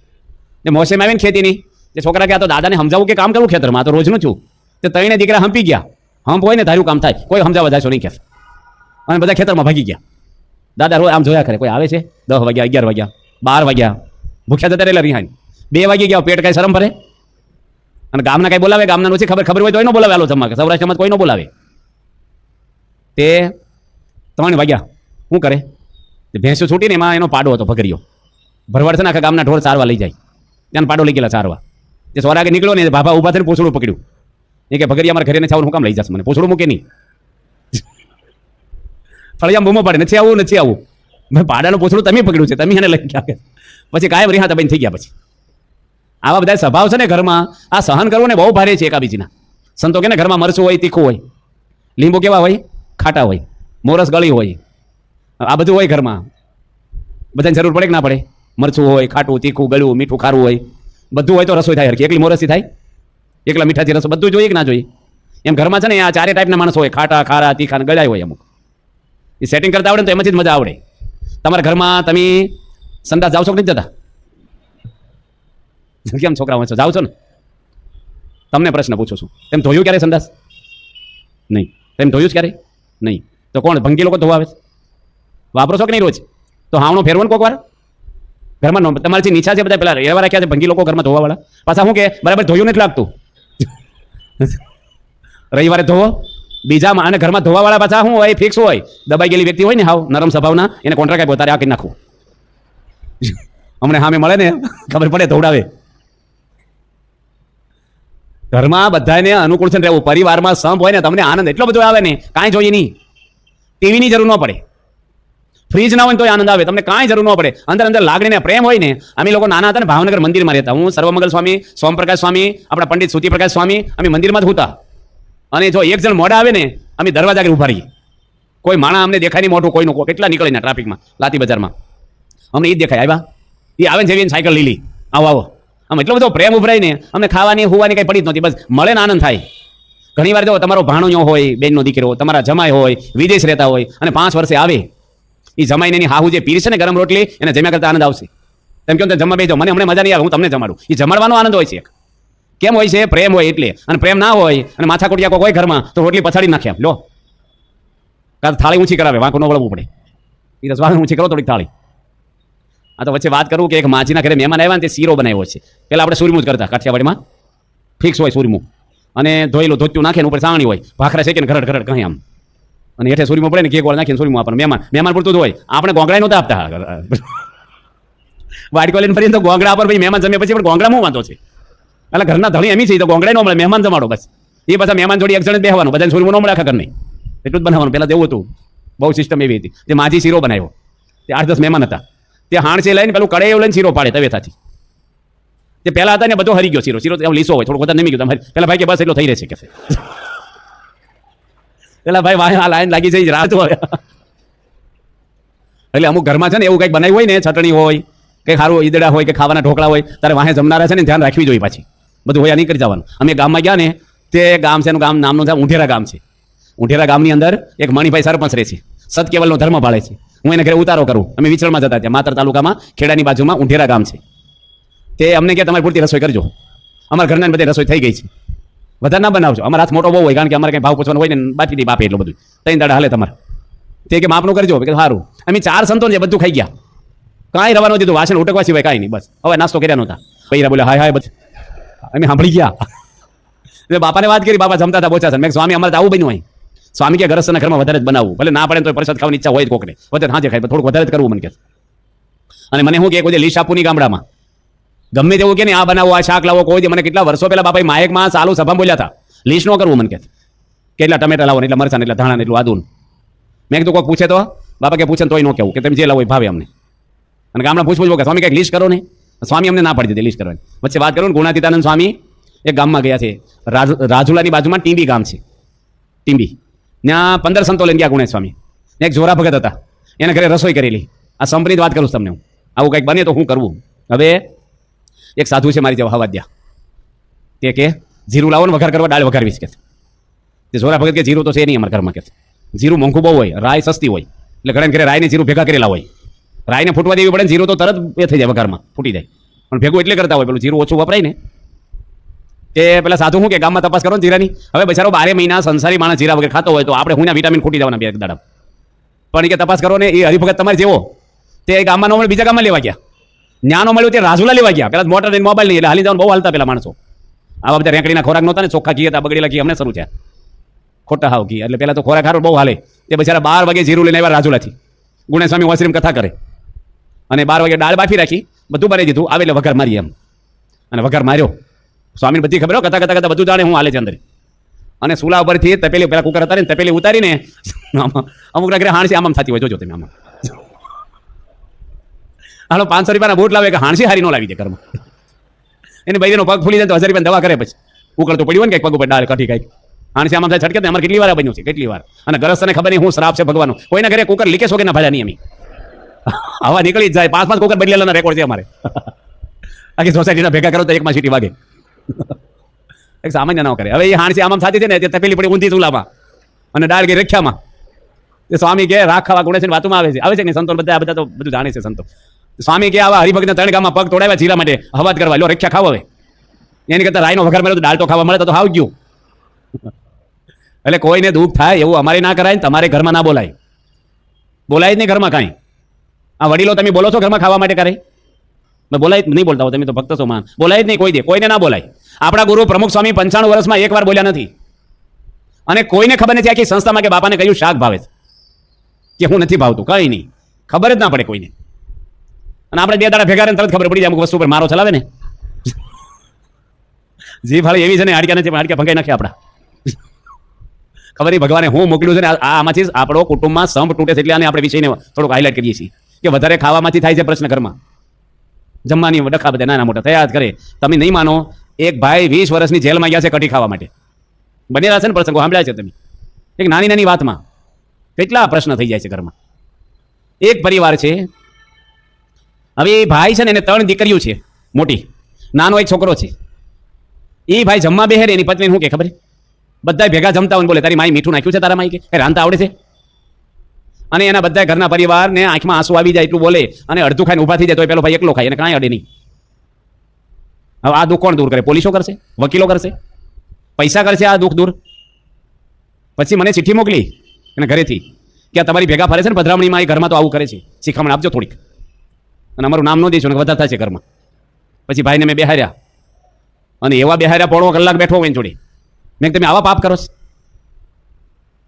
ને મોસમ આવે ને ખેતીની, જે છોકરા કે આ તો દાદાને સમજાવું કે કામ કરવું ખેતરમાં, આ તો રોજનું છું. તે 3 દીકરા હંપી ગયા. હંપ હોય ને ધાર્યું કામ થાય, કોઈ સમજાવવા જાય નહીં કે. અને બધા ખેતરમાં ભાગી ગયા. દાદા રોજ આમ જોયા કરે, કોઈ આવે છે? 10 વાગ્યા, 11 વાગ્યા, 12 વાગ્યા, ભૂખ્યા જતા રહેલા રિહાઈ. 2 વાગી ગયા, પેટ કઈ શરમ ભરે? અને ગામના કઈ બોલાવે? ગામના નથી ખબર હોય તો એનો બોલાવે. આલો જમવા કે સૌરાષ્ટ્રમાં કોઈ ન બોલાવે. તે 3 વાગ્યા શું કરે? ભેંસો છૂટીને એમાં એનો પાડો હતો, ભગરીયો. ભરવાડ છે ને આખા ગામના ઢોર ચારવા લઈ જાય, ત્યાં પાડો લઈ ગયેલા ચારવા. તે સોરાગે નીકળ્યો ને ભાભા ઉભા થઈને પૂછડું પકડ્યું. એ કે ભગરી અમારા ઘરે નથી આવું, હું કામ લઈ જશે મને? પૂછડું મૂકે નહીં. ફળિયામાં બૂમો પાડે, નથી આવું, નથી આવું. મેં પાડાનું પૂછડું તમે પકડ્યું છે, તમે એને લઈ ગયા. પછી કાયમ રિહાતા બંધ થઈ ગયા. પછી આવા બધા સ્વભાવ છે ને ઘરમાં, આ સહન કરવું ને બહુ ભારે છે એકાબીજીના. સંતો કે ને ઘરમાં મરચું હોય, તીખું હોય, લીંબુ કેવા હોય? ખાટા હોય, મોરસ ગળી હોય, આ બધું હોય ઘરમાં. બધાને જરૂર પડે કે ના પડે? મરચું હોય, ખાટું, તીખું, ગળ્યું, મીઠું, ખારું હોય, બધું હોય તો રસોઈ થાય. એકલી મોરસથી થાય? એકલા મીઠાથી રસોઈ બધું જોઈએ કે ના જોઈએ? એમ ઘરમાં છે ને આ 4 ટાઈપના માણસો હોય, ખાટા, ખારા, તીખા, ગળાય હોય. અમુક એ સેટિંગ કરતા આવડે ને તો એમાંથી જ મજા આવડે. તમારા ઘરમાં તમે સંદાસ જાવ છો કે નથી જતા? કેમ છોકરા વાંચો જાવ છો ને? તમને પ્રશ્ન પૂછું છું, તેમ ધોયું ક્યારે સંદાસ? નહીં. તેમ ધોયું જ ક્યારે? નહીં. તો કોણ ભંગી લોકો ધોવાવે છે? વાપરો છો કે નહીં રોજ? તો હાવણો ફેરવો ને કોક વાર ઘરમાં. તમારી નીચા છે બધા પેલા એવા રાખ્યા છે ભંગી લોકો ઘરમાં ધોવાવાળા. પાછા શું કે બરાબર ધોયું નથી લાગતું. રવિવારે ધોવો બીજામાં, અને ઘરમાં ધોવાવાળા પાછા શું હોય? ફિક્સ હોય. દબાઈ ગયેલી વ્યક્તિ હોય ને, હાવ નરમ સ્વભાવના, એને કોન્ટ્રાક્ટ આપ્યો તારે આ કરી નાખવું. હમણાં સામે મળે ને ખબર પડે, ધોવડાવે. ઘરમાં બધાને અનુકૂળ છે રહેવું. પરિવારમાં સંપ હોય ને તમને આનંદ એટલો બધો આવે ને, કાંઈ જોઈએ નહીં. ટીવીની જરૂર ન પડે, ફ્રીજ ના હોય તો આનંદ આવે, તમને કાંઈ જરૂર ન પડે. અંદર અંદર લાગણી ને પ્રેમ હોય ને. અમે લોકો નાના હતા ને ભાવનગર મંદિરમાં રહેતા. હું સર્વમંગલ સ્વામી, સોમપ્રકાશ સ્વામી, આપણા પંડિત સુતિપ્રકાશ સ્વામી, અમે મંદિરમાં જ હતા. અને જો એક જણ મોડા આવે ને, અમે દરવાજા આગળ ઉભા રહીએ. કોઈ માણા અમને દેખાય નહીં મોટું કોઈનું, કેટલા નીકળે ને ટ્રાફિકમાં, લાતી બજારમાં અમને એ જ દેખાય. આવ્યા એ આવે ને જેવી સાયકલ લીલી, આવો આવો. આમ એટલો બધો પ્રેમ ઉભરાય ને, અમને ખાવાની હોવાની કંઈ પડી જ નહોતી. બસ મળે ને આનંદ થાય. ઘણી વાર જો તમારો ભાણો હોય, બેનનો દીકરો, તમારા જમાઈ હોય, વિદેશ રહેતા હોય, અને 5 વર્ષે આવે, એ જમાઈને એની હાહુ જે પીરશે ને ગરમ રોટલી, એને જમ્યા કરતા આનંદ આવશે. તેમ કેમ જમવા બેસો, મને હમણાં મજા નહીં આવે, હું તમને જમાડું. એ જમાડવાનો આનંદ હોય છે. કેમ હોય છે? પ્રેમ હોય એટલે. અને પ્રેમ ના હોય અને માથા કોટિયા કોઈ ઘરમાં, તો રોટલી પછાડી નાખ્યા લો, કાં થાળી ઊંચી કરાવે, વાંકું ન વળવું પડે. એ રસવાણ ઊંચી કરો થોડીક થાળી. આ તો વચ્ચે વાત કરું કે એક માજીના ઘરે મહેમાન આવ્યા ને, તે શીરો બનાવ્યો છે. પેલા આપણે સુરમું જ કરતા કાઠિયાવાડીમાં, ફિક્સ હોય સુરમું, અને ધોયેલું ધોત્યું નાખે, ઉપર સાવણી હોય, ભાખરા શેકીને ઘરડ ઘરડ કહી આમ, અને હેઠે સુરમું પડે ને કેક વાળ નાખીને સુરમું આપણને મહેમાન પૂરતું જ હોય. આપણે ગોંગળા નહોતા આપતા. વાટકો લઈને ફરીને તો ગોંગળા પર ભાઈ મહેમાન જમે પછી પણ ગોંગળા શું વાંધો છે? એટલે ઘરના ધણી એમ છે તો ગોંગળા ન મળે, મહેમાન જમાડો બસ. એ પાછા મહેમાન જોડી એક જણ જ બેહવાનું, બધાને સુરમું ન મળે આખા ઘરને, એટલું જ બનાવવાનું. પહેલાં તેવું હતું, બહુ સિસ્ટમ એવી હતી. તે માજી શીરો બનાવ્યો, તે 8-10 મહેમાન હતા. તે હાણસે લઈને પેલું કડે લઈને શીરો પાડે તવેથાથી. તે પહેલા હતા ને બધો હરી ગયો શીરો લીસો હોય, થોડું વધારે નમી ગયું. તમારે પેલા ભાઈ કે બસ એટલો થઈ રહેશે કે પેલા ભાઈ વાહ આ લાઈન લાગી જઈ રાત હોય. એટલે અમુક ઘરમાં છે ને એવું કંઈક બનાવ્યું હોય ને, ચટણી હોય, કંઈક સારું ઈદડા હોય, કે ખાવાના ઢોકળા હોય, તારે વાહે જમનારા છે ને ધ્યાન રાખવી જોઈએ. પાછી બધું હોય નહીં કરી જવાનું. અમે ગામમાં ગયા ને, તે ગામ છે એનું ગામ નામનું છે ઊંઢેરા ગામ છે. ઊંઢેરા ગામની અંદર એક મણિભાઈ સરપંચ રહે છે, સતકેવલનો ધર્મ પાળે છે. હું એને ઘરે ઉતારો કરું. અમે વિચરણમાં જતા ત્યાં માતર તાલુકામાં ખેડાની બાજુમાં ઊંઢેરા ગામ છે. તે અમને કે તમારી પૂરતી રસોઈ કરજો. અમારા ઘરના બધી રસોઈ થઈ ગઈ છે, વધારે ના બનાવજો. અમારા હાથ મોટો બહુ હોય, કારણ કે અમારે કંઈ ભાવ પૂછવાનું હોય ને, બાકી નહીં બાપે એટલું બધું 3 દાડા હાલે તમારે. તે કે માપનું કરજો કે સારું. અમે 4 સંતો ને બધું ખાઈ ગયા. કાંઈ રવા નહોતી, વાસણ ઉટકવા સિવાય કાંઈ નહીં. બસ હવે નાસ્તો કર્યા નહોતા. પૈરા બોલે હાય હાય, બસ અમે સાંભળી ગયા. એટલે બાપાને વાત કરી, બાપા જમતા હતા બોચા. મેં સ્વામી અમારે તો આવું બન્યું હોય. સ્વામી કે ગરસના ઘરમાં વધારે જ બનાવવું, ભલે ના પડે તો પ્રસાદ ખાવાની ઈચ્છા હોય જ કોકને, વધારે હાજે ખાય થોડુંક વધારે જ કરવું મને કે. અને મને શું કે કોઈ લીસ આપવું નહીં ગામડામાં, ગમે તેવું કે ને આ બનાવો, આ શાક લાવો. કોઈ મને કેટલા વર્ષો પહેલા બાપા માયકમાં ચાલુ સભા બોલ્યા હતા, લીસ નો કરવું મને કે. કેટલા ટમેટા લાવો, એટલા મરચાં, એટલા ધાણા, એટલું આદું. મેં કીધું કોઈ પૂછે તો બાપા કે પૂછે તોય ન કેવું કે તમે જે લાવો ભાવે અમને. અને ગામડા પૂછવું કે સ્વામી કંઈક લીસ્ટ કરો ને. સ્વામી અમને ના પાડી દીધી લીસ્ટ કરવાની. વચ્ચે વાત કરું ને, ગુણાતીતાનંદ સ્વામી એક ગામમાં ગયા છે, રાજુલાની બાજુમાં ટીંબી ગામ છે. ટીંબી ત્યાં 15 સંતો લઈને ગયા ગુણેશ સ્વામી. એક જોરા ભગત હતા, એના ઘરે રસોઈ કરેલી. આ સંપની વાત કરું તમને હું. આવું કંઈક બને તો શું કરવું. હવે એક સાધુ છે મારી જેવા હવાદ્યા, તે કે જીરું લાવો ને વઘાર કરવા, દાળ વઘારવીશ કે. તે જોરા ભગત કે જીરું તો છે નહીં અમારા ઘરમાં કે. જીરું મોંઘું બહુ હોય, રાય સસ્તી હોય, એટલે ઘણા ઘરે રાયને જીરું ભેગા કરેલા હોય. રાયને ફૂટવા દેવી પડે ને જીરું તો તરત એ થઈ જાય, વઘારમાં ફૂટી જાય. પણ ભેગું એટલે કરતા હોય, પેલું જીરું ઓછું વપરાય ને. તે પેલા સાધુ શું કે ગામમાં તપાસ કરો ને જીરાની. હવે બચારો 12 મહિના સંસારી માણસ જીરા વગર ખાતો હોય તો આપણે હુંના વિટામિન ખૂટી જવાના 2 દાડા. પણ એ કે તપાસ કરો ને. એ હરિભગત તમારે જેવો તે ગામમાં ન મળે, બીજા ગામમાં લેવા ગયા. ન્યાનો મળ્યો તે રાજુલા લેવા ગયા. પેલા મોટર લઈને મોબાઈલ નહીં, એટલે હાલી જવાનું બહુ હાલતા પેલા માણસો. આવા બધા રેંકડીના ખોરાક નહોતા ને, ચોખ્ખા ઘી હતા, બગડેલા ઘી અમને શરૂ થયા, ખોટા હાવ ઘી. એટલે પેલા તો ખોરાક હારો બહુ હાલે. તે બચારા 12 વાગે જીરું લઈને આવ્યા રાજુલાથી. ગુણેશ સ્વામી ઓસરીમ કથા કરે અને 12 વાગે દાળ બાફી રાખી, બધું બનાવી દીધું. આવે એટલે વઘાર મારી એમ, અને વઘાર માર્યો. સ્વામીને બધી ખબર, કથા કથા કથા બધું જાણે હું હાલે છે અંદર. અને સુલા ઉપરથી તપેલી, પેલા કુકર હતા ને તપેલી ઉતારીને અમુક ઘરે હાણસી આમ થતી હોય, જોજો તમે આમાં. હાલો 500 રૂપિયાના બૂટ લાવે કે હાણસી હારી ન લાવી દે ઘરમાં. એને ભાઈનો પગ ફૂલી જાય તો 1000 રૂપિયા દવા કરે. પછી ઉકળતું પડ્યું હોય ને કંઈક પગ ઉપર દાળ કઠી કંઈક હાણસી આમ થાય છટકે. અમારે કેટલી વાર બન્યું છે, કેટલી વાર. અને ગરસ્તને ખબર નહીં હું શ્રાપ છે ભગવાનનો. કોઈના ઘરે કુકર લીકેજ વગરના ભાડા નહીં. અમે હવા નીકળી જ જાય. 5 કુકર બદલેલાના રેકોર્ડ છે અમારે. આખી સોસાયટીના ભેગા કરો તો એકમાં સીટી વાગે. એક સામાન્ય ન કરે. હવે એ હાણસી આમ થતી છે ને, તે તપેલી પડી ઊંધી ચૂલામાં અને દાળ ગઈ રખ્યામાં. એ સ્વામી કે રાખ ખાવા ગુણેશ વાતમાં આવે છે ને સંતો બધા, આ બધા તો બધું જાણે છે સંતો. સ્વામી કે આવા હરિભક્તના 3 ગામમાં પગ તોડાવ્યા જીરા માટે, હવાત કરવા લો રખ્યા ખાવ. હવે એની કરતા રાયનો વઘાર મળ્યો તો દાળ તો ખાવા મળે તો હાવ ગયું. એટલે કોઈને દુઃખ થાય એવું અમારે ના કરાય, તમારે ઘરમાં ના બોલાય. બોલાય જ નહીં ઘરમાં કાંઈ. આ વડીલો તમે બોલો છો ઘરમાં ખાવા માટે કરે? બોલાય નહીં, બોલતા હો તમે તો ભક્ત છો માન. બોલાય જ નહીં કોઈ દે, કોઈને ના બોલાય. આપણા ગુરુ પ્રમુખ સ્વામી 95 વર્ષમાં એકવાર બોલ્યા નથી. અને કોઈને ખબર નથી આખી સંસ્થામાં કે બાપાને કયું શાક ભાવે કે હું નથી ભાવતું, કઈ નહીં ખબર જ ના પડે કોઈને. અને આપણે 2 દાડા ભેગા રહીને તરત ખબર પડી જાય અમુક વસ્તુ પર મારો ચલાવે ને. જીભ હાલે એવી છે ને, હાડક્યા નથી પણ હાડક્યા ભંગાઈ નાખે આપણા. ખબર નહીં ભગવાને હું મોકલ્યું છે ને. આમાંથી આપણો કુટુંબમાં સંપ તૂટે છે, એટલે આને આપણે વિષયને થોડુંક હાઇલાઇટ કરીએ છીએ કે વધારે ખાવામાંથી થાય છે પ્રશ્ન ઘરમાં. જમવાની ડખા બધા નાના મોટા થયા જ કરે. તમે નહીં માનો, એક ભાઈ 20 વર્ષની જેલમાં ગયા છે કઢી ખાવા માટે. બનેલા છે ને પ્રસંગો, સાંભળ્યા છે તમે? એક નાની નાની વાતમાં કેટલા પ્રશ્ન થઈ જાય છે ઘરમાં. એક પરિવાર છે, હવે એ ભાઈ છે ને એને 3 દીકરીઓ છે મોટી, નાનો એક છોકરો છે. એ ભાઈ જમવા બેહે ને, એની પત્ની શું કે ખબર? બધા ભેગા જમતા હોય, બોલે તારી માઈ મીઠું નાખ્યું છે તારા માઈ કે રાંધતા આવડે છે? અને એના બધા ઘરના પરિવારને આંખમાં આંસુ આવી જાય એટલું બોલે, અને અડધું ખાઈને ઊભા થઈ જાય તો પેલો ભાઈ એકલો ખાય, એને કાંઈ અડે નહીં. હવે આ દુઃખ કોણ દૂર કરે? પોલીસો કરશે? વકીલો કરશે? પૈસા કરશે આ દુઃખ દૂર? પછી મને ચિઠ્ઠી મોકલી એને ઘરેથી કે તમારી ભેગા ફરે છે ને પધરામણીમાં, એ ઘરમાં તો આવું કરે છે, શિખામણ આપજો થોડીક, અને અમારું નામ ન દઈશું ને વધારે થશે ઘરમાં. પછી ભાઈને મેં બેહાર્યા, અને એવા બેહાર્યા 1.5 કલાક બેઠો હોય જોડે. મેં તમે આવા પાપ કરો છો?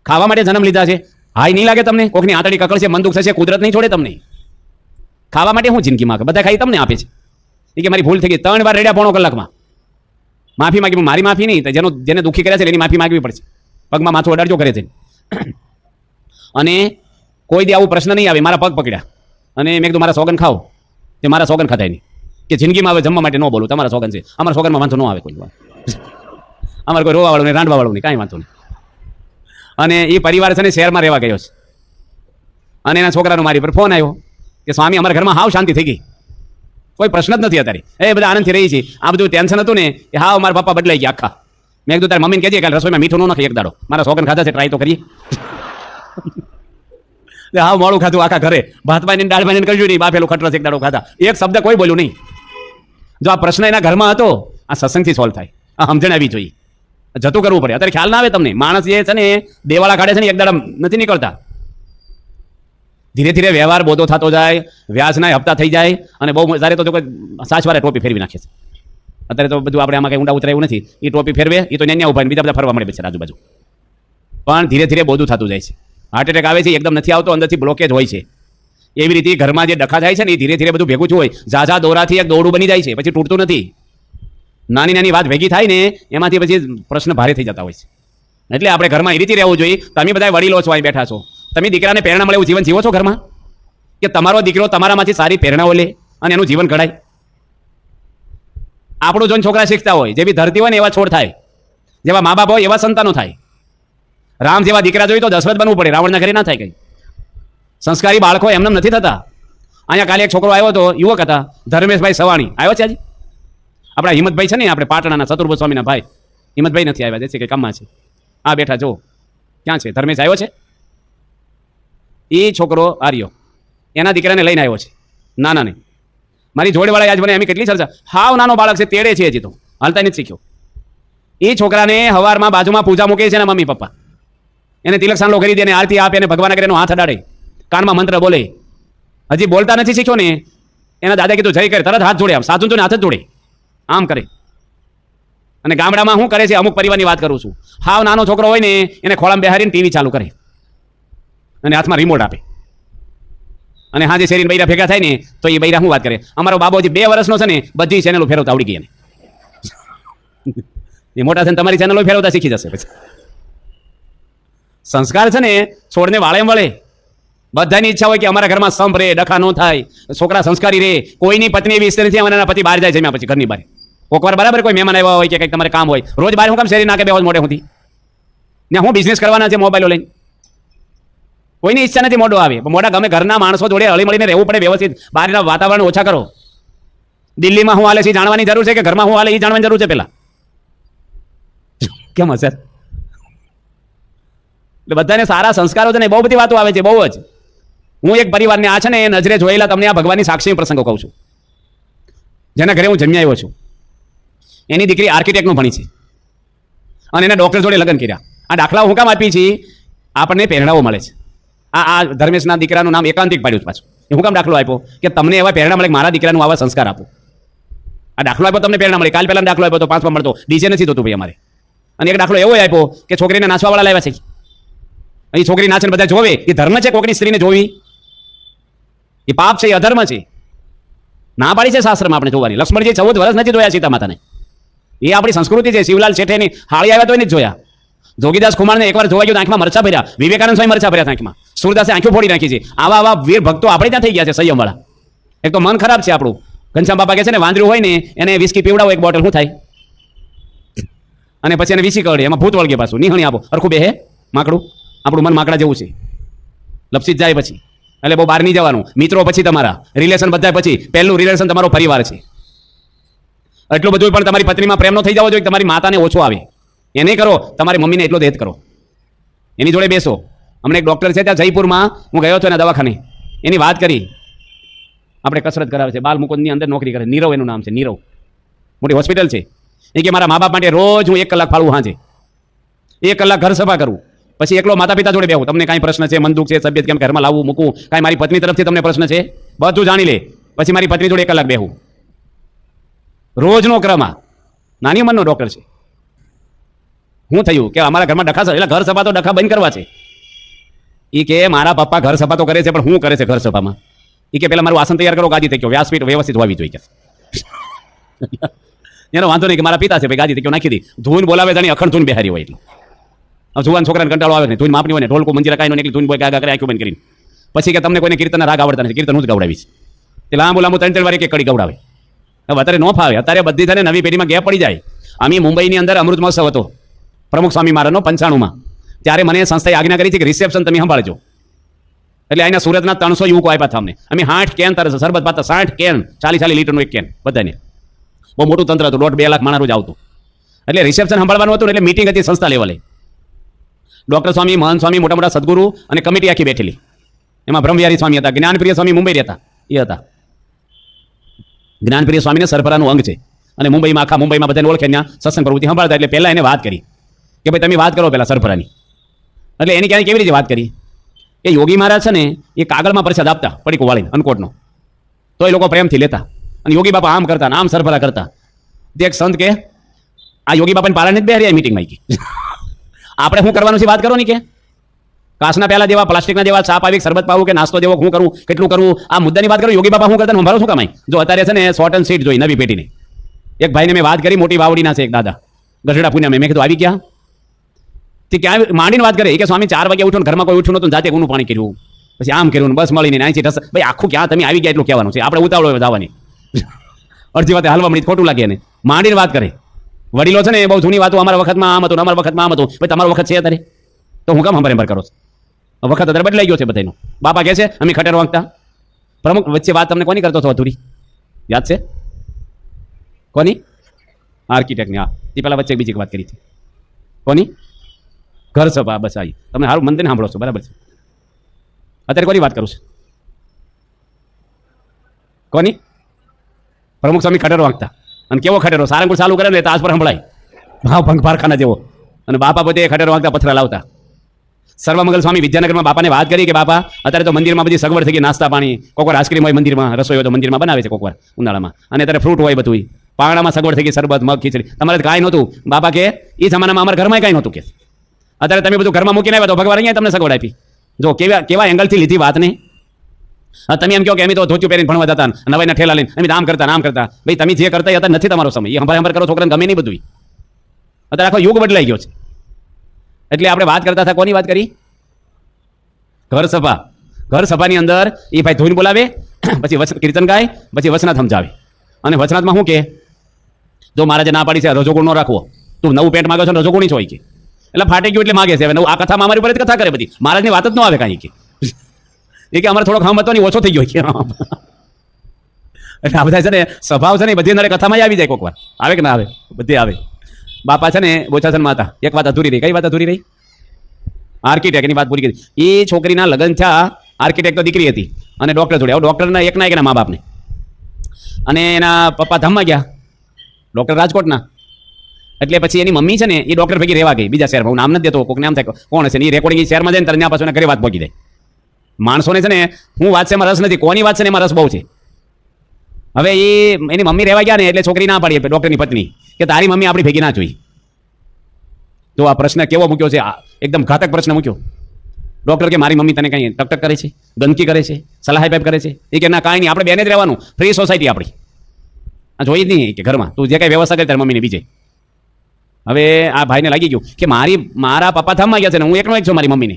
ખાવા માટે જન્મ લીધા છે, હાય નહીં લાગે તમને? કોકની આંતળી કકળશે, મન દુઃખ થશે, કુદરત નહીં છોડે તમને. ખાવા માટે હું જિંદગી માંગે, બધા ખાઈ તમને આપે છે. એ કે મારી ભૂલ થઈ ગઈ. 3 વાર રેડ્યા 1.5 કલાકમાં. માફી માગી. મારી માફી નહીં, જેને દુઃખી કર્યા છે એની માફી માગવી પડશે. પગમાં માથું અડાડજો કરે છે. અને કોઈ દી આવું પ્રશ્ન નહીં આવે. મારા પગ પકડ્યા અને મેં કીધું મારા સોગન ખાઓ. તે મારા સોગન ખાતા નહીં કે જિંદગીમાં હવે જમવા માટે ન બોલું, તમારા સોગન છે. અમારા સોગનમાં વાંધો ન આવે કોઈ વાર. અમારે કોઈ રોવાવાળું નહીં, રાંડવાવાળું નહીં, કાંઈ વાંધો નહીં. અને એ પરિવાર છે ને શહેરમાં રહેવા ગયો છે. અને એના છોકરાનો મારી પર ફોન આવ્યો કે સ્વામી અમારા ઘરમાં હાવ શાંતિ થઈ ગઈ, કોઈ પ્રશ્ન જ નથી અત્યારે, એ બધા આનંદથી રહી છે. આ બધું ટેન્શન હતું ને એ હાવ મારા પપ્પા બદલાઈ ગયા આખા. મેં કીધું તારી મમ્મીને કહેજે કે રસોઈમાં મીઠું ન નાખે એક દાડો. મારા સોગન ખાધા છે, ટ્રાય તો કરીએ. હાવ મોડું ખાધું આખા ઘરે. ભાત બાઈને દાળ બાઈને કરજો નહીં, બાફેલું ખટરસ એક દાડો ખાધા. એક શબ્દ કોઈ બોલ્યું નહીં. જો આ પ્રશ્ન એના ઘરમાં હતો, આ સત્સંગથી સોલ્વ થાય. આ સમજણ આવી જોઈએ. જતું કરવું પડે. અત્યારે ખ્યાલ ના આવે તમને. માણસ જે છે ને દેવાળા કાઢે છે ને એક દાડા નથી નીકળતા. ધીરે ધીરે વ્યવહાર બોધો થતો જાય, વ્યાજના હપ્તા થઈ જાય, અને બહુ વધારે તો સાચવારે ટોપી ફેરવી નાખે છે. અત્યારે તો બધું આપણે આમાં કંઈ ઊંડા ઉતરાયું નથી. એ ટોપી ફેરવે, એ તો ન્યા ઉભા બીજા બધા ફરવા મળે છે આજુબાજુ. પણ ધીરે ધીરે બોધું થતું જાય છે. હાર્ટ એટેક આવે છે, એકદમ નથી આવતો, અંદરથી બ્લોકેજ હોય છે. એવી રીતે ઘરમાં જે ડખા થાય છે ને, એ ધીરે ધીરે બધું ભેગું થયું હોય. ઝાઝા દોરાથી એક દોરડું બની જાય છે, પછી તૂટતું નથી. નાની નાની વાત ભેગી થાય ને, એમાંથી પછી પ્રશ્ન ભારે થઈ જતા હોય છે. એટલે આપણે ઘરમાં એ રીતે રહેવું જોઈએ. તમે બધા વડીલો છો, અહીં બેઠા છો, તમે દીકરાને પ્રેરણા મળે એવું જીવન જીવો છો ઘરમાં, કે તમારો દીકરો તમારામાંથી સારી પ્રેરણાઓ લે અને એનું જીવન ઘડાય. આપણું જોઈને છોકરા શીખતા હોય. જેવી ધરતી હોય ને એવા છોડ થાય, જેવા મા બાપ હોય એવા સંતાનો થાય. રામ જેવા દીકરા જોઈ તો દશરથ બનવું પડે, રાવણના ઘરે ના થાય કંઈ. સંસ્કારી બાળકો એમને નથી થતા. અહીંયા કાલે એક છોકરો આવ્યો હતો, યુવક હતા, ધર્મેશભાઈ સવાણી. આવ્યો છે આજે? આપણા હિંમતભાઈ છે ને, આપણે પાટણાના ચતુર્ભુજ સ્વામીના ભાઈ હિંમતભાઈ નથી આવ્યા, જે કે કામમાં છે. આ બેઠા જો, ક્યાં છે ધર્મેશ? આવ્યો છે? એ છોકરો આર્યો એના દીકરાને લઈને આવ્યો છે. નાના નહીં, મારી જોડવાળા આજ મને એમ કેટલી ચર્ચા. હાવ નાનો બાળક છે, તેડે છે, હજી તો હાલતા નથી શીખ્યો. એ છોકરાને હવારમાં બાજુમાં પૂજા મૂકે છે ને મમ્મી પપ્પા, એને તિલક સાંડલો કરી દે, આરતી આપે, અને ભગવાન આગળ એનો હાથ અડાડે, કાનમાં મંત્ર બોલે. હજી બોલતા નથી શીખ્યો ને, એના દાદા કીધું જય કરે, તરત હાથ જોડે, આમ સાધુ ને હાથ જ જોડે, આમ કરે. અને ગામડામાં શું કરે છે, અમુક પરિવારની વાત કરું છું, હાવ નાનો છોકરો હોય ને એને ખોળામાં બેહારીને ટીવી ચાલુ કરે અને હાથમાં રિમોટ આપે. અને હા, જે શેરીને બૈરા ભેગા થાય ને તો એ બૈરા શું વાત કરે, અમારો બાબો હજી 2 વર્ષનો છે ને, બધી ચેનલો ફેરવતા આવડી ગઈ એને. એ મોટા છે ને તમારી ચેનલો ફેરવતા શીખી જશે. પછી સંસ્કાર છે ને છોડને વાળે વળે. બધાની ઈચ્છા હોય કે અમારા ઘરમાં સંપ રહે, ડખા ન થાય, છોકરા સંસ્કારી રહે. કોઈની પત્ની એવી ઈચ્છા નથી અમારા પતિ બહાર જાય જમ્યા પછી ઘરની બહાર. કોકવાર બરાબર કોઈ મહેમાન આવ્યા હોય કે કંઈક તમારે કામ હોય, રોજ બહાર હું કામ શેરી નાખે બે મોડે સુધી ને હું બિઝનેસ કરવાના છે મોબાઈલો લઈને. કોઈની ઈચ્છા નથી મોડો આવે, મોડા ગમે ઘરના માણસો જોડે હળી મળીને રહેવું પડે વ્યવસ્થિત. બહારના વાતાવરણ ઓછા કરો. દિલ્હીમાં હું હાલે છે જાણવાની જરૂર છે કે ઘરમાં હું હાલે એ જાણવાની જરૂર છે પહેલા? કેમ હશે? એટલે બધાને સારા સંસ્કારો છે ને, બહુ બધી વાતો આવે છે, બહુ જ. હું એક પરિવારને આ છે ને નજરે જોયેલા તમને આ ભગવાનની સાક્ષી પ્રસંગો કહું છું. જેના ઘરે હું જન્મી આવ્યો છું, એની દીકરી આર્કિટેક્ટનું ભણી છે અને એના ડોક્ટર જોડે લગ્ન કર્યા. આ દાખલા હું કામ આપી છે, આપણને પ્રેરણાઓ મળે છે. આ ધર્મેશના દીકરાનું નામ એકાંતિક પાડ્યું પાછું. એ હું કામ દાખલો આપ્યો કે તમને એવા પ્રેરણા મળે, મારા દીકરાનું આવા સંસ્કાર આપો. આ દાખલો આપ્યો તમને પ્રેરણા મળે. કાલ પહેલા દાખલો આપ્યો તો 5માં મળતો, ડીજે નથી થતું ભાઈ અમારે. અને એક દાખલો એવો આપ્યો કે છોકરીને નાચવાવાળા લાવ્યા છે. અહીં છોકરી નાચે બધા જોવે, એ ધર્મ છે કોકની સ્ત્રીને જોવી? એ પાપ છે, એ અધર્મ છે. ના પાડી છે શાસ્ત્રમાં આપણે જોવાની. લક્ષ્મણજી 14 વર્ષ નથી જોયા સીતા માતાને. એ આપણી સંસ્કૃતિ છે. શિવલાલ શેઠેની હાળી આવ્યા તો એને જ જોયા. જોગીદાસ કુમારને એકવાર જોવા ગયો, આંખમાં મરચા ભર્યા. વિવેકાનંદ સ્વામી મરચા ભર્યા આંખમાં. સુરદાસે આંખો ફોડી નાખી છે. આવા વીર ભક્તો આપણે ત્યાં થઈ ગયા છે, સંયમવાળા. એક તો મન ખરાબ છે આપણું. ઘનશ્યામ બાપા કહે છે ને, વાંદરું હોય ને એને વિસ્કી પીવડાવો એક બોટલ, શું થાય? અને પછી એને વિસી કરડે, એમાં ભૂત વળગે પાછું. નિહણી આપો, અરખું બે હે માકડું. આપણું મન માકડા જેવું છે, લપસી જાય પછી. એટલે બહુ બહાર નહીં જવાનું. મિત્રો પછી તમારા રિલેશન બધા પછી પહેલું રિલેશન તમારો પરિવાર છે. એટલું બધું પણ તમારી પત્નીમાં પ્રેમ નો થઈ જવો જોઈએ, તમારી માતાને ઓછો આવે. એ નહીં કરો, તમારી મમ્મીને એટલો દેત કરો, એની જોડે બેસો. હમણાં એક ડૉક્ટર છે ત્યાં જયપુરમાં, હું ગયો હતો એના દવાખાને. એની વાત કરી, આપણે કસરત કરાવે છે, બાલ મુકુંદની અંદર નોકરી કરે, નીરવ એનું નામ છે, નીરવ. મોટી હોસ્પિટલ છે. એ કે મારા મા બાપ માટે રોજ હું 1 કલાક ફાળવું, હાજે 1 કલાક ઘર સફા કરું, પછી એકલો માતા પિતા જોડે બેહું. તમને કાંઈ પ્રશ્ન છે, મન દુઃખ છે, તબિયત કેમ, ઘરમાં લાવવું મૂકવું, કાંઈ મારી પત્ની તરફથી તમને પ્રશ્ન છે, બધું જાણી લે. પછી મારી પત્ની જોડે 1 કલાક બેહું. રોજનો ક્રમ. આ નાની ઉંમરનો ડૉક્ટર છે. શું થયું કે અમારા ઘરમાં ડખા છે, એટલે ઘર સફા તો ડખા બંધ કરવા છે. એ કે મારા પપ્પા ઘર સફા તો કરે છે, પણ શું કરે છે ઘર સફામાં? એ કે પેલા મારું આસન તૈયાર કરો, ગાદી થઈ ગયો, વ્યાસપીઠ વ્યવસ્થિત હોવી જોઈએ. એનો વાંધો નહીં કે મારા પિતા છે, ભાઈ ગાદી થઈ ગયો, નાખી દી. ધૂન બોલાવે જાણી અખંડ ધૂન બેહારી હોય. એટલે જુવાન છોકરાને કંટાળો આવે ને, ધૂન માપની હોય ને, ઢોલકો મંજીરા કાંઈ નો, ધૂન બોય ગાગા કરે આંખો બંધ કરીને. પછી કે તમને કોઈને કીર્તનના રાગ આવડતા નથી, કીર્તન હું જ ગવડાવીશ. એટલે લાંબુ 3-4 વાર એક કડી ગવડાવે. હવે અત્યારે ન ફાવે. અત્યારે બધી છે ને નવી પેઢીમાં ગેપ પડી જાય. અમે મુંબઈની અંદર અમૃત મહોત્સવ હતો પ્રમુખ સ્વામી મહારાજનો 95માં. ત્યારે મને સંસ્થાએ આજ્ઞા કરી છે કે રિસેપ્શન તમે સંભાળજો. એટલે અહીંના સુરતના 300 યુવકો આપ્યા હતા અમને. અમે 60 કેન તરસ સરબત પાતા, 60 કેન, 40 લીટરનું એક કેન બધાને. બહુ મોટું તંત્ર હતું, 1.5-2 લાખ માણસ રોજ આવતું. એટલે રિસેપ્શન સંભાળવાનું હતું. એટલે મિટિંગ હતી સંસ્થા લેવલે. ડૉક્ટર સ્વામી, મહંત સ્વામી, મોટા મોટા સદગુરુ અને કમિટી આખી બેઠેલી. એમાં બ્રહ્મવિહારી સ્વામી હતા, જ્ઞાનપ્રિય સ્વામી મુંબઈ રહેતા, એ હતા. જ્ઞાનપ્રિય સ્વામીને સરફરાનું અંગ છે અને મુંબઈમાં આખા મુંબઈમાં બધાને ઓળખે, ત્યાં સત્સંગ પ્રવૃત્તિ સંભાળતા. એટલે પહેલાં એને વાત કરી કે ભાઈ તમે વાત કરો પહેલાં સરફરાની. એટલે એની ક્યાંય કેવી રીતે વાત કરી એ યોગી મહારાજ છે ને એ કાગળમાં પ્રસાદ આપતા પડીકો વાળીને અનકોટનો, તો એ લોકો પ્રેમથી લેતા. અને યોગી બાપા આમ કરતા, આમ સરભરા કરતા. તે એક સંત કે આ યોગી બાપાને પારાને જ બેહરી મીટિંગમાં કે આપણે શું કરવાનું છે વાત કરો ને કે કાચના પેલા જેવા, પ્લાસ્ટિકના જેવા ચા પાવી, શરબત પાવું કે નાસ્તો દેવો, શું કરવું, કેટલું કરવું, આ મુદ્દાની વાત કરું. યોગી બાપા શું કરતા સંભાળો શું કમાય. જો અત્યારે છે ને શોર્ટ એન્ડ સીટ જોઈ નવી પેટીની. એક ભાઈને મેં વાત કરી, મોટી વાવડીના છે એક દાદા, ગઢડા પુણ્યા. મેં કીધું આવી ગયા તે ક્યાં માંડીને વાત કરે કે સ્વામી 4 વાગે ઉઠ્યો, ઘરમાં કોઈ ઉઠ્યું નતું, જાતે ઊનું પાણી કર્યું, પછી આમ કર્યું, બસ મળીને નાઈ ઢસ. ભાઈ આખું ક્યાં તમે આવી ગયા એટલું કહેવાનું છે, આપણે ઉતાવળો જવાની. અડધી વાતે હાલવા મળી ખોટું લાગે ને માંડીને વાત કરે. વડીલો છે ને એ બહુ જૂની વાતો, અમારા વખતમાં આમ હતું, અમારા વખતમાં આમ હતું. ભાઈ તમારો વખત છે અત્યારે, તો હું કામ હંભાર કરો છો? વખત અત્યારે બદલાઈ ગયો છે બધાનો. બાપા કહે છે અમે ખટેર વાંકતા. પ્રમુખ વચ્ચે વાત તમને કોની કરતો હતો અધૂરી, યાદ છે? કોની? આર્કિટેક્ટની. હા, તે પહેલા વચ્ચે બીજી વાત કરી હતી. કોની? ઘર સભા. બસ આવી તમે સારું મંદિર સાંભળો છો, બરાબર છે. અત્યારે કોની વાત કરું છું? કોની? પ્રમુખ સ્વામી ખટેરો વાંકતા. અને કેવો ખટેરો, સારંગપુર ચાલુ કરે ને તાજ પર સંભળાય, ભાવ ભંગ પારખાના જેવો. અને બાપા પોતે ખટેરો વાંકતા, પથરા લાવતા. સર્વમંગલ સ્વામી વિદ્યાનગરમાં બાપાને વાત કરી કે બાપા અત્યારે તો મંદિરમાં બધી સગવડ થઈ ગઈ, નાસ્તા પાણી, કોકવાર આઈસ્ક્રીમ હોય મંદિરમાં, રસોઈ હોય તો મંદિરમાં બનાવે છે કોકવાર ઉનાળામાં, અને અત્યારે ફ્રૂટ હોય બધું, પાણામાં સગવડ થઈ ગઈ, શરબત, મગ, ખીચડી. તમારે કાંઈ નહોતું. બાપા કે એ જમાનામાં અમારા ઘરમાં કાંઈ નહોતું કે અત્યારે તમે બધું ઘરમાં મૂકીને આવ્યા તો ભગવાન અહીંયા તમને સગવડ આપી. જો કેવા એંગલથી લીધી વાતને. તમે એમ કહો કે અમે તો ધોતિયું પહેરીને ભણવા જતા, નવાઈના ઠેલા લઈને અમે આમ કરતા આમ કરતા. ભાઈ તમે જે કરતા હતા નથી તમારો સમય, એ હંભાર કરો, છોકરાને ગમે નહીં બધું. અત્યારે આખો યુગ બદલાઈ ગયો છે. એટલે આપણે વાત કરતા હતા, કોની વાત કરી? ઘર સભા. ઘર સભાની અંદર એ ભાઈ ધોઈને બોલાવે, પછી કીર્તન ગાય, પછી વચનાથ સમજાવે. અને વચનાથમાં શું કે જો મહારાજે ના પાડી છે રજોગુણ ન રાખવો, તું નવું પેન્ટ માગ્યો છો ને રજોગુણી છો કે એટલે ફાટી ગયું એટલે માગે છે. હવે આ કથામાં અમારી ઉપર કથા કરે બધી, મહારાજની વાત જ ન આવે કાંઈ કે એ કે અમારે થોડોક હમ હતો ને ઓછો થઈ ગયો કે. એટલે આ બધા છે ને સ્વભાવ છે ને બધી અંદર કથામાં આવી જાય, કોઈક વાર આવે કે ના આવે, બધી આવે. બાપા છે ને બોચાસનમાં હતા, એક વાત અધૂરી રહી. કઈ વાત અધૂરી રહી? આર્કિટેક્ટની વાત પૂરી કરી. એ છોકરીના લગ્ન થયા, આર્કિટેક્ટ તો દીકરી હતી અને ડોક્ટર જોડે. ડોક્ટરના એકના એકના મા બાપને, અને એના પપ્પા ધામમાં ગયા, ડોક્ટર રાજકોટના. એટલે પછી એની મમ્મી છે ને એ ડોક્ટર ભેગી રહેવા ગઈ બીજા શહેરમાં. હું નામ નથી દેતો, કોઈક નામ થાય કોણ છે ને, એ રેકોર્ડિંગ શહેરમાં જાય ને ત્યાં પાછું ઘરે વાત પહોંચી જાય. માણસોને છે ને હું વાત છે એમાં રસ નથી, કોની વાત છે ને એમાં રસ બહુ છે. હવે એની મમ્મી રહેવા ગયા ને એટલે છોકરી ના પાડી ડોક્ટરની પત્ની કે તારી મમ્મી આપણી ભેગી ના જોઈ. તો આ પ્રશ્ન કેવો મૂક્યો છે, એકદમ ઘાતક પ્રશ્ન મૂક્યો. ડોક્ટર કે મારી મમ્મી તને કઈ ટકટક કરે છે, ગંદકી કરે છે, સલાહ પાઇપ કરે છે? એ કે ના કાંઈ નહીં, આપણે બેને જ રહેવાનું, ફ્રી સોસાયટી આપણી, જોઈ જ નહીં કે ઘરમાં તું જે કાંઈ વ્યવસ્થા કરી તારી મમ્મીને બીજે. હવે આ ભાઈને લાગી ગયું કે મારા પપ્પા થામમાં ગયા છે ને હું એકનો એક છું મારી મમ્મીને,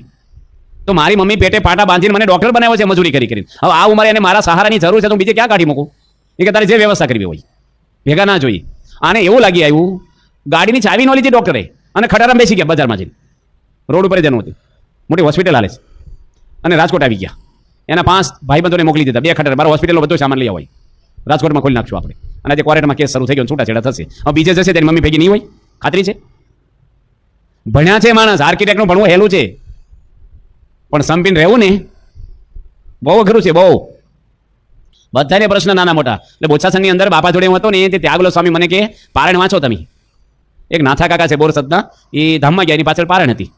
તો મારી મમ્મી પેટે પાટા બાંધીને મને ડોક્ટર બનાવ્યો છે મજૂરી કરી કરીને. હવે આ ઉંમરે એને મારા સહારાની જરૂર છે તો બીજે ક્યાં કાઢી મૂકું? એ કે તારે જે વ્યવસ્થા કરવી હોય ભેગા ના જોઈએ. આને એવું લાગી આવ્યું ગાડીની ચાવી ન લીધી ડોક્ટરે અને ખટારામાં બેસી ગયા બજારમાં જઈને. રોડ ઉપર જવાનું હતું, મોટી હોસ્પિટલ હાલે છે, અને રાજકોટ આવી ગયા. એના 5 ભાઈબંધોને મોકલી દીધા, 2 ખટારા, મારો હોસ્પિટલનો બધો સામાન લઈ આવો, રાજકોટમાં ખોલી નાખશું આપણે. અને આજે ક્વોરેન્ટમાં કેસ શરૂ થઈ ગયો, છૂટાછેડા થશે. હવે બીજે જશે તેની મમ્મી ભેગી નહીં હોય, ખાતરી છે? ભણ્યા છે માણસ, આર્કિટેક્ટનું ભણવું હેલું છે, પણ સંપીને રહેવું ને બહુ અઘરું છે, બહુ. બધાને પ્રશ્ન નાના મોટા. એટલે બોચાસણની અંદર બાપા જોડે હું હતો ને તે ત્યાગલો સ્વામી મને કે પારણ વાંચો તમે. એક નાથા કાકા છે બોરસદના, એ ધામમાં ગયા, એની પાછળ પારણ હતી.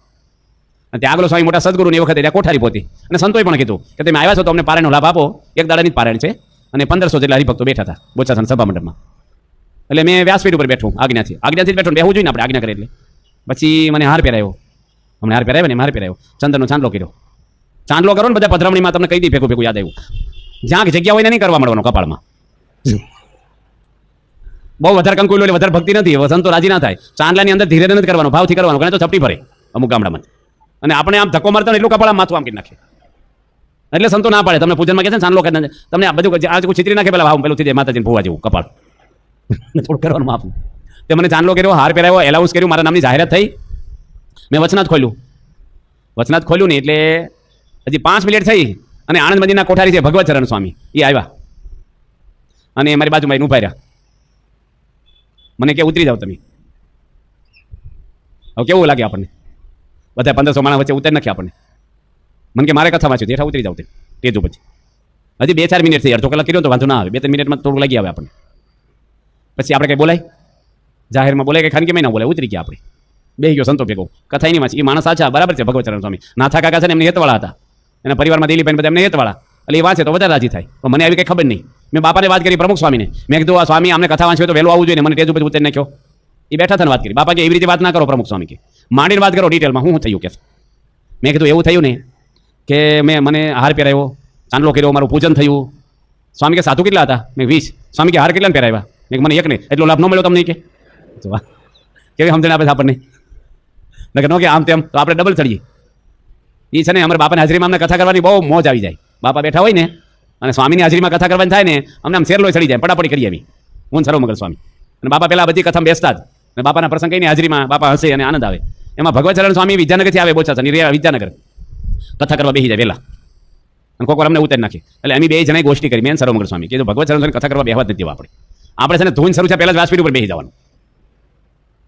અને ત્યાગલો સ્વામી મોટા સદગુરુ એ વખતે ત્યાં કોઠારી પોતી. અને સંતોએ પણ કીધું કે તમે આવ્યા છો તો અમને પારણનો લાભ આપો. એક દાડાની જ પારણ છે અને 1500 જેટલા હરિભક્તો બેઠા હતા બોચાસણ સભા મંડપમાં. એટલે મેં વ્યાસપીઠ ઉપર બેઠું, આજ્ઞાથી બેઠો, બેહવું જોઈએ ને આપણે આજ્ઞા કરે એટલે. પછી મને હાર પહેરાયો, હમણાં હાર પહેરાવ્યો ને, હાર પહેરાયો, ચંદનનો ચાંદલો કર્યો. ચાંદલો કરો ને બધા પધરામણીમાં તમને કહી દી ભેગું ભેગું યાદ આવ્યું. જ્યાં જગ્યા હોય ને નહીં કરવા મળવાનું કપાળમાં. બહુ વધારે કંકુલો એટલે વધારે ભક્તિ નથી, સંતો રાજી ના થાય. ચાંદલાની અંદર ધીરે નથી કરવાનું, ભાવથી કરવાનું, ઘણા તો ચપટી ભરે અમુક ગામડામાં. અને આપણે આમ ધક્કો મારતા એટલું કપાળ માથું આમ કરી નાખે. એટલે સંતો ના પાડે, તમને પૂજનમાં કહે છે ને ચાંદલો કરી તમને આ બધું આ ચિત્રી નાખે પેલા ભાવ પેલું થઈ જાય માતાજીને ભૂવા જેવું કપાળ. થોડું કરવાનું માફ. તે મને ચાંદલો કર્યો, હાર પહેરાવ્યો, એલાઉન્સ કર્યું, મારા નામની જાહેરાત થઈ. મેં વચનાથ ખોલ્યું ને એટલે હજી 5 મિનિટ થઈ અને આણંદ મંદિરના કોઠારી છે ભગવતચરણ સ્વામી, એ આવ્યા અને મારી બાજુમાં ઉભા રહ્યા. મને કે ઉતરી જાઓ તમે. હવે કેવું લાગે આપણને? બધા 1500 માણસ વચ્ચે ઉતરી નાખ્યા આપણને. મને કે મારે કથા વાંચ્યું, હેઠા ઉતરી જાવ તે તેજો. પછી હજી 2-4 મિનિટ થઈ, અડધો કલાક કર્યો તો વાંધો ના આવે, 2-3 મિનિટમાં થોડું લાગી આવે આપણને. પછી આપણે કંઈ બોલાય, જાહેરમાં બોલાય કે ખાનગી મહિના બોલાય, ઉતરી ગયા આપણે. બેસી ગયો સંતો ભેગો, કથા એની વાંચી. એ માણસ સાચા બરાબર છે ભગવતચરણ સ્વામી, નાથા કાકા છે ને એમની હેતવાળા હતા. એના પરિવારમાં દિલીપભાઈ બધા એમને હેતવાળા એટલે એ વાંચે તો વધારે રાજી થાય. પણ મને આવી કંઈ ખબર નહીં. મેં બાપાને વાત કરી પ્રમુખ સ્વામીને. મેં કીધું આ સ્વામી અમને કથા વાંચવી હોય તો વહેલું આવવું જોઈએ ને, મને ટેજ ઉપર ઉતરી નાખ્યો. એ બેઠા થઈને વાત કરી. બાપા કે એવી રીતે વાત ના કરો પ્રમુખ સ્વામી કે, માંડીને વાત કરો ડિટેલમાં શું થયું કે. મેં કીધું એવું થયું ને કે મને હાર પહેરાવ્યો, ચાંદલો કર્યો, મારું પૂજન થયું. સ્વામી કે સાધુ કેટલા હતા? મેં 20. સ્વામી કે હાર કેટલા પહેરાવ્યા? મેં મને એક નહીં. એટલો લાભ ન મળ્યો તમને કે? કેવી સમજણ આપે આપણને નકર કે આમ તેમ તો આપણે ડબલ ચડીએ. એ છે ને અમારા બાપાની હાજરીમાં અમને કથા કરવાની બહુ મોજ આવી જાય. બાપા બેઠા હોય ને અને સ્વામીની હાજરીમાં કથા કરવાની થાય ને અમને આમ શેરલો ચડી જાય, પડાપડી કરી આવી હું સર્વમંગલ સ્વામી. અને બાપા પહેલાં બધી કથામાં બેસતા જ અને બાપાના પ્રસંગ કહીને હાજરીમાં બાપા હસે અને આનંદ આવે. એમાં ભગવતચરણ સ્વામી વિદ્યાનગરથી આવે બોચાસની વિદ્યાનગર કથા કરવા બેસી જાય વહેલા અને કોક વાર અમને ઉતારી નાખે. એટલે અમે બે જણાએ ગોષ્ઠી કરી, મેં સર્વમંગલ સ્વામી કે જો ભગવતચરણ સ્વામી કથા કરવા બેહવા જ નથી દેવા આપણે છે ને ધૂન શરૂ છે પહેલાં જ વ્યાસપીઠ ઉપર બેસી જવાનું.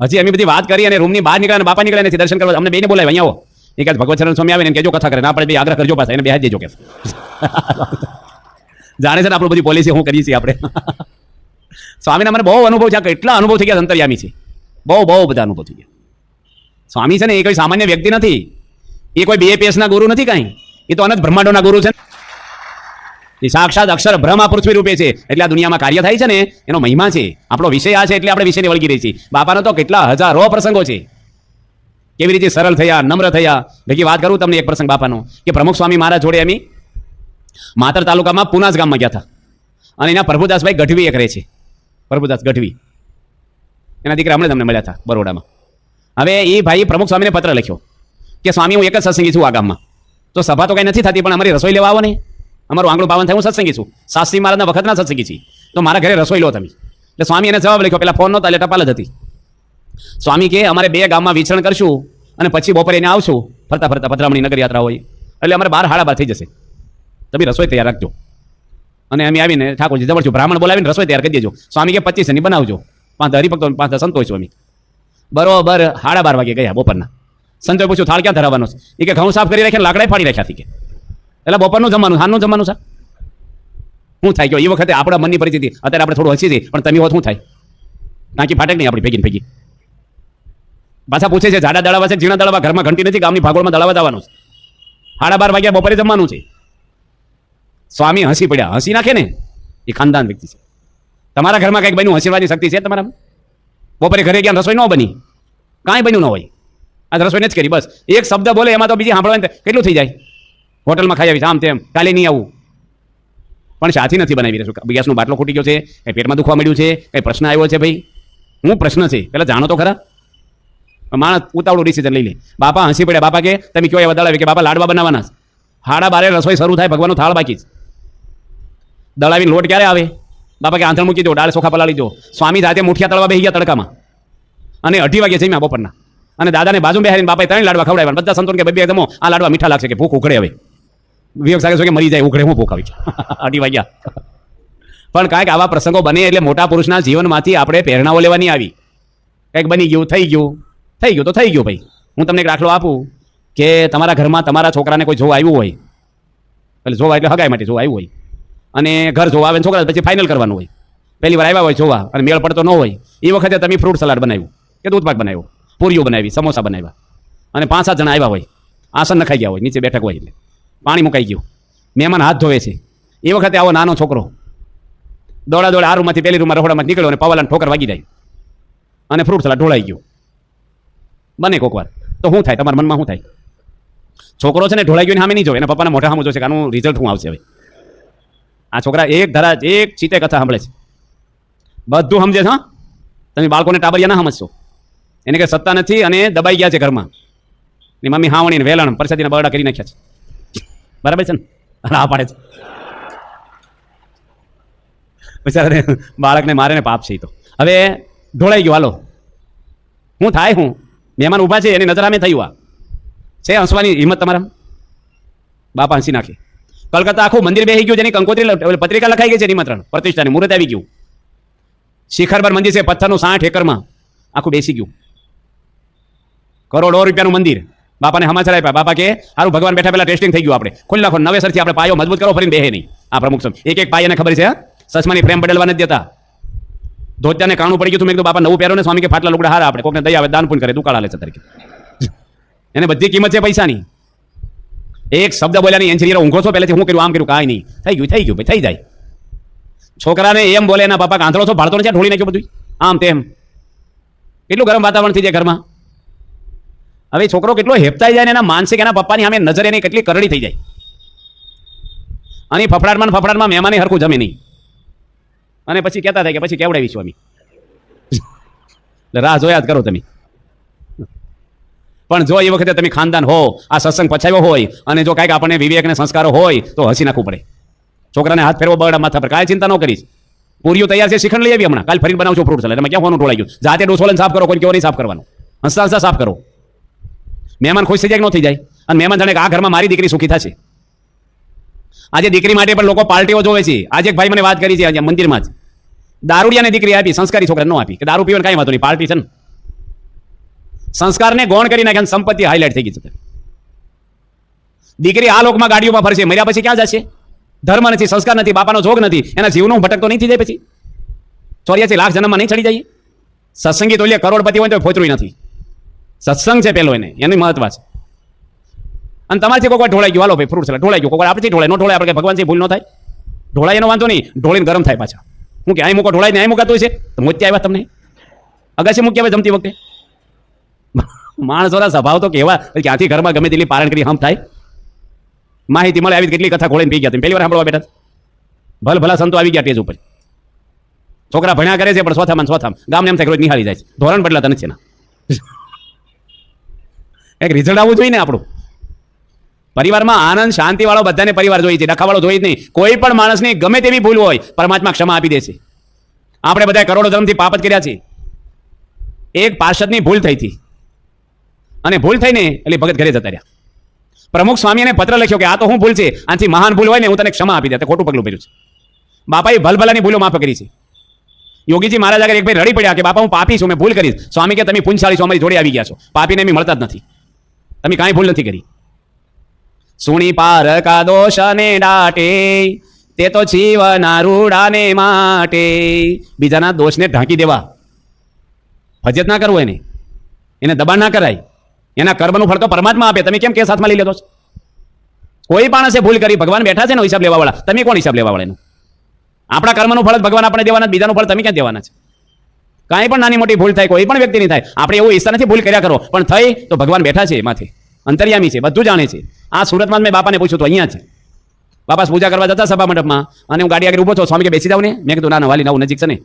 હજી અમે બધી વાત કરી અને રૂમની બહાર નીકળ્યા અને બાપા નીકળ્યા નથી દર્શન કરવા. અમને બેને બોલાવ્યા અહીંયા આવો. એ કહે ભગવતચરણ સ્વામી આવે ને કેજો કથા કરે, ના આપણે બે આગ્રહ કરજો પાછા એને બેહાજ દેજો કે. જાણે છે ને આપણું બધી પોલિસી શું કરીએ છીએ આપણે. સ્વામીના મને બહુ અનુભવ છે, કેટલા અનુભવ થઈ ગયા અંતર્યામી છે, બહુ બધા અનુભવ થઈ ગયા. સ્વામી છે ને એ કોઈ સામાન્ય વ્યક્તિ નથી, એ કોઈ BAPSના ગુરુ નથી કાંઈ, એ તો અનંત બ્રહ્માંડોના ગુરુ છે. એ સાક્ષાત અક્ષર બ્રહ્મા પૃથ્વી રૂપે છે. એટલે આ દુનિયામાં કાર્ય થાય છે ને એનો મહિમા છે. આપણો વિષય આ છે એટલે આપણે વિષયને વળગી રહી છીએ. બાપાનો તો કેટલા હજારો પ્રસંગો છે, કેવી રીતે સરળ થયા, નમ્ર થયા. ભેગી વાત કરું તમને એક પ્રસંગ બાપાનો કે પ્રમુખ સ્વામી મારા જોડે અમે માતર તાલુકામાં પુનાસ ગામમાં ગયા હતા અને એના પ્રભુદાસભાઈ ગઢવી એક રહે છે, પ્રભુદાસ ગઢવી, એના દીકરા હમણાં તમને મળ્યા હતા બરોડામાં. હવે એ ભાઈ પ્રમુખ સ્વામીને પત્ર લખ્યો કે સ્વામી હું એક જ સત્સંગી છું આ ગામમાં, તો સભા તો કંઈ નથી થતી પણ અમારી રસોઈ લેવા આવો ને, અમારું આંગળું પાવન થાય, હું સત્સંગી છું, શાસ્ત્રી મહારાજના વખતના સત્સંગી છીએ, તો મારા ઘરે રસોઈ લો તમે. એટલે સ્વામી એને જવાબ લખ્યો, પેલા ફોન નહોતા એટલે ટપાલ જ હતી. સ્વામી કે અમારે 2 ગામમાં વિચરણ કરશું અને પછી બપોરે એને આવશું ફરતા ફરતા, પધરામણી નગર યાત્રા હોય એટલે અમારે 12 સાડા 12 થઈ જશે, તમે રસોઈ તૈયાર રાખજો. અને અમે આવીને ઠાકોરજી જવળશું બ્રાહ્મણ બોલાવીને રસોઈ તૈયાર કરી દેજો. સ્વામી કે 25 ની બનાવજો, 5 હરિભક્તો 5 સંતોષ. સ્વામી બરોબર 12:30 વાગે ગયા બપોરના. સંતોએ પૂછ્યું થાળ ક્યાં ધરાવવાનો છે? એ કે ઘઉં સાફ કરી રાખ્યા, લાકડા ફાડી રાખ્યા હતી કે. એટલે બપોરનું જમવાનું, હાનનું જમવાનું છે. શું થાય ગયો એ વખતે આપણા મનની પરિસ્થિતિ. અત્યારે આપણે થોડું હસી છીએ પણ તમે હોત શું થાય? ટાંકી ફાટે નહીં આપણી ભેગી ભેગી. પાછા પૂછે છે જાડા દળાવા છે ઝીણા દળાવા, ઘરમાં ઘંટી નથી, ગામની ભાગોળમાં દળાવા જવાનું છે, 12:30 વાગ્યા બપોરે જમવાનું છે. સ્વામી હસી પડ્યા. હસી નાખે ને એ ખાનદાન વ્યક્તિ છે. તમારા ઘરમાં કંઈક બન્યું, હસીવાની શક્તિ છે તમારા? બપોરે ઘરે ગયા રસોઈ ન બની, કાંઈ બન્યું ન હોય, આજ રસોઈ નથી કરી, બસ એક શબ્દ બોલે એમાં તો બીજી સાંભળવાની કેટલું થઈ જાય. હોટલમાં ખાઈ આવીશ આમ તેમ, કાલે નહીં આવું, પણ સાથી નથી બનાવી રહ્યું. ગેસનો બાટલો ખૂટી ગયો છે, કંઈ પેટમાં દુખવા મળ્યું છે, કંઈ પ્રશ્ન આવ્યો છે? ભાઈ હું પ્રશ્ન છે પેલા જાણો તો ખરા. માણસ ઉતાવળું ડિસિઝન લઈ લે. બાપા હસી પડ્યા. બાપા કે તમે કયો એવા દળાવી કે બાપા લાડવા બનાવવાના 12:30 રસોઈ શરૂ થાય, ભગવાનનું થાળ બાકી જ. દળાવીને લોટ ક્યારે આવે? બાપા કે આંધણ મૂકી દો, દાળ ચોખા પલાળી દો. સ્વામી જાતે મુઠિયા તળવા બેસી ગયા તડકામાં અને 2:30 વાગે જમ્યા બપોરના. અને દાદાને બાજુ બેહારીને બાપાએ 3 લાડવા ખવડાવ્યા. બધા સંતોને કે બે જમો, આ લાડવા મીઠા લાગશે કે ભૂખ ઉઘડે. હવે વિવેક સાગે કે મરી જાય ઉઘડે, હું ભૂખ આવી 2:30 વાગ્યા. પણ કાંઈક આવા પ્રસંગો બને એટલે મોટા પુરુષના જીવનમાંથી આપણે પ્રેરણાઓ લેવાની આવી. કંઈક બની ગયું, થઈ ગયું તો થઈ ગયું. ભાઈ હું તમને એક દાખલો આપું કે તમારા ઘરમાં તમારા છોકરાને કોઈ જોવા આવ્યું હોય, એટલે જોવા એટલે હગાઈ માટે જોવા આવ્યું હોય અને ઘર જોવા આવે છોકરા પછી ફાઇનલ કરવાનું હોય. પહેલી વાર આવ્યા હોય જોવા અને મેળ પડતો ન હોય, એ વખતે તમે ફ્રૂટ સલાડ બનાવ્યું કે દૂધપાક બનાવ્યો, પૂરીઓ બનાવી, સમોસા બનાવ્યા અને 5-7 જણા આવ્યા હોય, આસન નખાઈ ગયા હોય, નીચે બેઠક હોય, એટલે પાણી મુકાઈ ગયું, મહેમાન હાથ ધોવે છે. એ વખતે આવો નાનો છોકરો દોડા આ રૂમમાંથી પેલી રૂમમાં રખોડામાં નીકળ્યો અને પવાલાને ઠોકર વાગી જાય અને ફ્રૂટ સલાડ ઢોળાઈ ગયું. બને કોક વાર તો શું થાય? તમારા મનમાં શું થાય? છોકરો છે ને ઢોળાઈ ગયો સામે નહીં જોવે, એના પપ્પાના મોઢા સામે જોશે કે આનું રિઝલ્ટ શું આવશે. હવે આ છોકરા એક ધારા એક ચીતે કથા સાંભળે છે, બધું સમજે છે. હા, તમે બાળકોને ટાબરિયા ના સમજશો. એને કંઈ સત્તા નથી અને દબાઈ ગયા છે ઘરમાં. ની મમ્મી હાવણીને વેલાણ પરસાદીના બરડા કરી નાખ્યા છે. બરાબર છે ને? હા પાડે છે બિચારાને, બાળકને મારે ને પાપ છે. તો હવે ઢોળાઈ ગયું, હાલો હું થાય? હું મહેમાન ઊભા છે, એની નજર સામે થયું. આ છે હસવાની હિંમત તમારા? બાપા હસી નાખે. કલકત્તા આખું મંદિર બેસી ગયું, જેની કંકોત્રી પત્રિકા લખાઈ ગઈ છે, નિમંત્રણ પ્રતિષ્ઠાની મુહૂર્ત આવી ગયું. શિખરબર મંદિર છે, પથ્થરનું 60 એકરમાં આખું બેસી ગયું. કરોડો રૂપિયાનું મંદિર. બાપાને સમાચાર આપ્યા. બાપા કે સારું ભગવાન બેઠા પહેલા ટેસ્ટિંગ થઈ ગયું, આપણે ખોલી નાખો, નવેસરથી આપણે પાયો મજબૂત કરો, ફરીને બેહે નહીં. આ પ્રમુખ એક પાયાને ખબર છે, સસમાની પ્રેમ બદલવા નથી દેતા. ધોત્યાને કાણું પડી ગયું, મેં કીધું બાપા નવું પહેરો ને, સ્વામી કે ફાટલા લુગડા હારા, આપણે કોકને દયા આવે દાન પુણ્ય કરે, દુકાળ આલે છે તરીકે. એને બધી કિંમત છે પૈસાની. એક શબ્દ બોલ્યા નહીં, એન્જિનિયર ઊંઘો છો પહેલેથી હું કર્યું આમ કર્યું, કાંઈ નહીં, થઈ ગયું ભાઈ, થઈ જાય. છોકરાને એમ બોલે એના બાપા આંધળો છો, ભાળતો નથી, ઢોળી નાખ્યો બધું આમ તેમ. કેટલું ગરમ વાતાવરણ થઈ જાય ઘરમાં. હવે છોકરો કેટલો હેપતાઈ જાય ને એના માનસિક એના પપ્પાની સામે નજર એની કેટલી કરડી થઈ જાય. અને ફફડાટમાં મહેમાને હરખું જમે નહીં. અને પછી કહેતા થાય કે પછી કેવડાવીશું અમે. રાહ જોયા જ કરો તમે. પણ જો એ વખતે તમે ખાનદાન હો, આ સત્સંગ પછાયો હોય અને જો કાંઈક આપણને વિવેક અને સંસ્કારો હોય તો હસી નાખવું પડે. છોકરાને હાથ ફેરવો બરડા માથા પર, કાંઈ ચિંતા ન કરીશ. પૂરીઓ તૈયાર છે, શ્રીખંડ લઈ આવી હમણાં, કાલ ફરી બનાવજો ફ્રૂટ સલાડ. એમાં ક્યાં હોવાનું ઢોળાઈ ગયું? જાતે ડોસોલન સાફ કરો, કોઈ કેવો નહીં સાફ કરવાનું, હસતા હસતા સાફ કરો. મહેમાન ખુશ થઈ જાય કે ન થઈ જાય? અને મહેમાન જાણે કે આ ઘરમાં મારી દીકરી સુખી થશે. આજે દીકરી માટે પણ લોકો પાર્ટીઓ જોવે છે. આજે એક ભાઈ મને વાત કરી છે મંદિરમાં જ, દારૂડિયાને દીકરી આપી, સંસ્કારી છોકરા ન આપી, કે દારૂ પીવાનું કાંઈ વાંધો નહીં, પાર્ટી છે ને. સંસ્કારને ગૌણ કરી નાખ્યા, સંપત્તિ હાઇલાઇટ થઈ ગઈ છે. દીકરી આ લોકમાં ગાડીઓમાં ફરશે, મર્યા પછી ક્યાં જશે? ધર્મ નથી, સંસ્કાર નથી, બાપાનો જોગ નથી, એના જીવનો ભટકતો નહીં થઈ જાય પછી? 84 લાખ જન્મમાં નહીં ચડી જાય? સત્સંગી તોલ્ય કરોડપતિ હોય તો ફોતરું નથી. સત્સંગ છે પેલો, એની મહત્વ છે. અને તમારથી કોઈ ઢોળાઈ ગયું, હાલો ભાઈ ફ્રૂટ સલાડ ઢોળાઈ ગયું, કોઈ આપણેથી ઢોળાય, ન ઢોળાય આપણે ભગવાનથી ભૂલ ન થાય. ઢોળાય એનો વાંધો નહીં, ઢોળીને ગરમ થાય પાછા. હું કે અહીં મૂકો, ઢોળાઈને અહીં મુકાતું છે તો મોતી આવ્યા તમને અગાસી મૂકી આવે જમતી વખતે. માણસોના સ્વભાવ તો કેવા, ક્યાંથી ઘરમાં ગમે તેટલી પારણ કરી હમ થાય. માહિતી મળે આવી કેટલી કથા ખોળીને પી ગયા. તમે પહેલી વાર સાંભળવા બેઠા? ભલ ભલા સંતો આવી ગયા ટેજ ઉપર. છોકરા ભણ્યા કરે છે પણ ચોથામાં ગામને એમ થાય રોજ નિહાળી જાય છે, ધોરણ બદલાતા નથી. એક રિઝલ્ટ આવવું જોઈએ ને આપણું. પરિવારમાં આનંદ શાંતિ વાળો બધાને પરિવાર જોઈએ છે, ડખાવાળો જોઈએ જ નહીં. કોઈ પણ માણસની ગમે તેવી ભૂલ હોય પરમાત્મા ક્ષમા આપી દે છે. આપણે બધા કરોડો જન્મથી પાપ જ કર્યા છે. એક પાર્ષદની ભૂલ થઈ હતી અને ભૂલ થઈને એટલે ભગત ઘરે જતા રહ્યા. પ્રમુખ સ્વામીને પત્ર લખ્યો કે આ તો હું ભૂલ છે, આનાથી મહાન ભૂલ હોય ને હું તને ક્ષમા આપી દે. ખોટું પગલું ભર્યું છે. બાપાએ ભલભલાની ભૂલો માફ કરી છે. યોગીજી મહારાજ આગળ એક ભાઈ રડી પડ્યા કે બાપા હું પાપી છું, મેં ભૂલ કરી. સ્વામી કે તમે પુંછાળી છો, અમારી જોડે આવી ગયા છો, પાપીને એમ મળતા જ નથી, તમે કાંઈ ભૂલ નથી કરી. સુણી પાર કા દોષ ને ડાટે, તે તો જીવના રૂડાને માટે. બીજાના દોષને ઢાંકી દેવા, ફજિયત ના કરવું, એને દબાણ ના કરાય. એના કર્મનું ફળ તો પરમાત્મા આપે, તમે કેમ કેસ હાથમાં લઈ લેતો છો? કોઈ માણસે ભૂલ કરી, ભગવાન બેઠા છે ને હિસાબ લેવા વાળા, તમે કોણ હિસાબ લેવા વાળાનું? આપણા કર્મનું ફળ ભગવાન આપણે દેવાના, બીજાનું ફળ તમે ક્યાં દેવાના છે? કાંઈ પણ નાની મોટી ભૂલ થાય, કોઈ પણ વ્યક્તિની થાય, આપણે એવું ઈચ્છા નથી ભૂલ કર્યા કરો, પણ થઈ તો ભગવાન બેઠા છે માથે, અંતર્યામી છે, બધું જાણે છે. આ સુરતમાં મેં બાપાને પૂછ્યું તો અહીંયા છે. બાપા પૂજા કરવા જતા સભા મંડપમાં અને હું ગાડી આગળ ઉભો છો, સ્વામી કે બેસી જાવ ને. મેં કીધું ના વાલી નવું નજીક છે ને.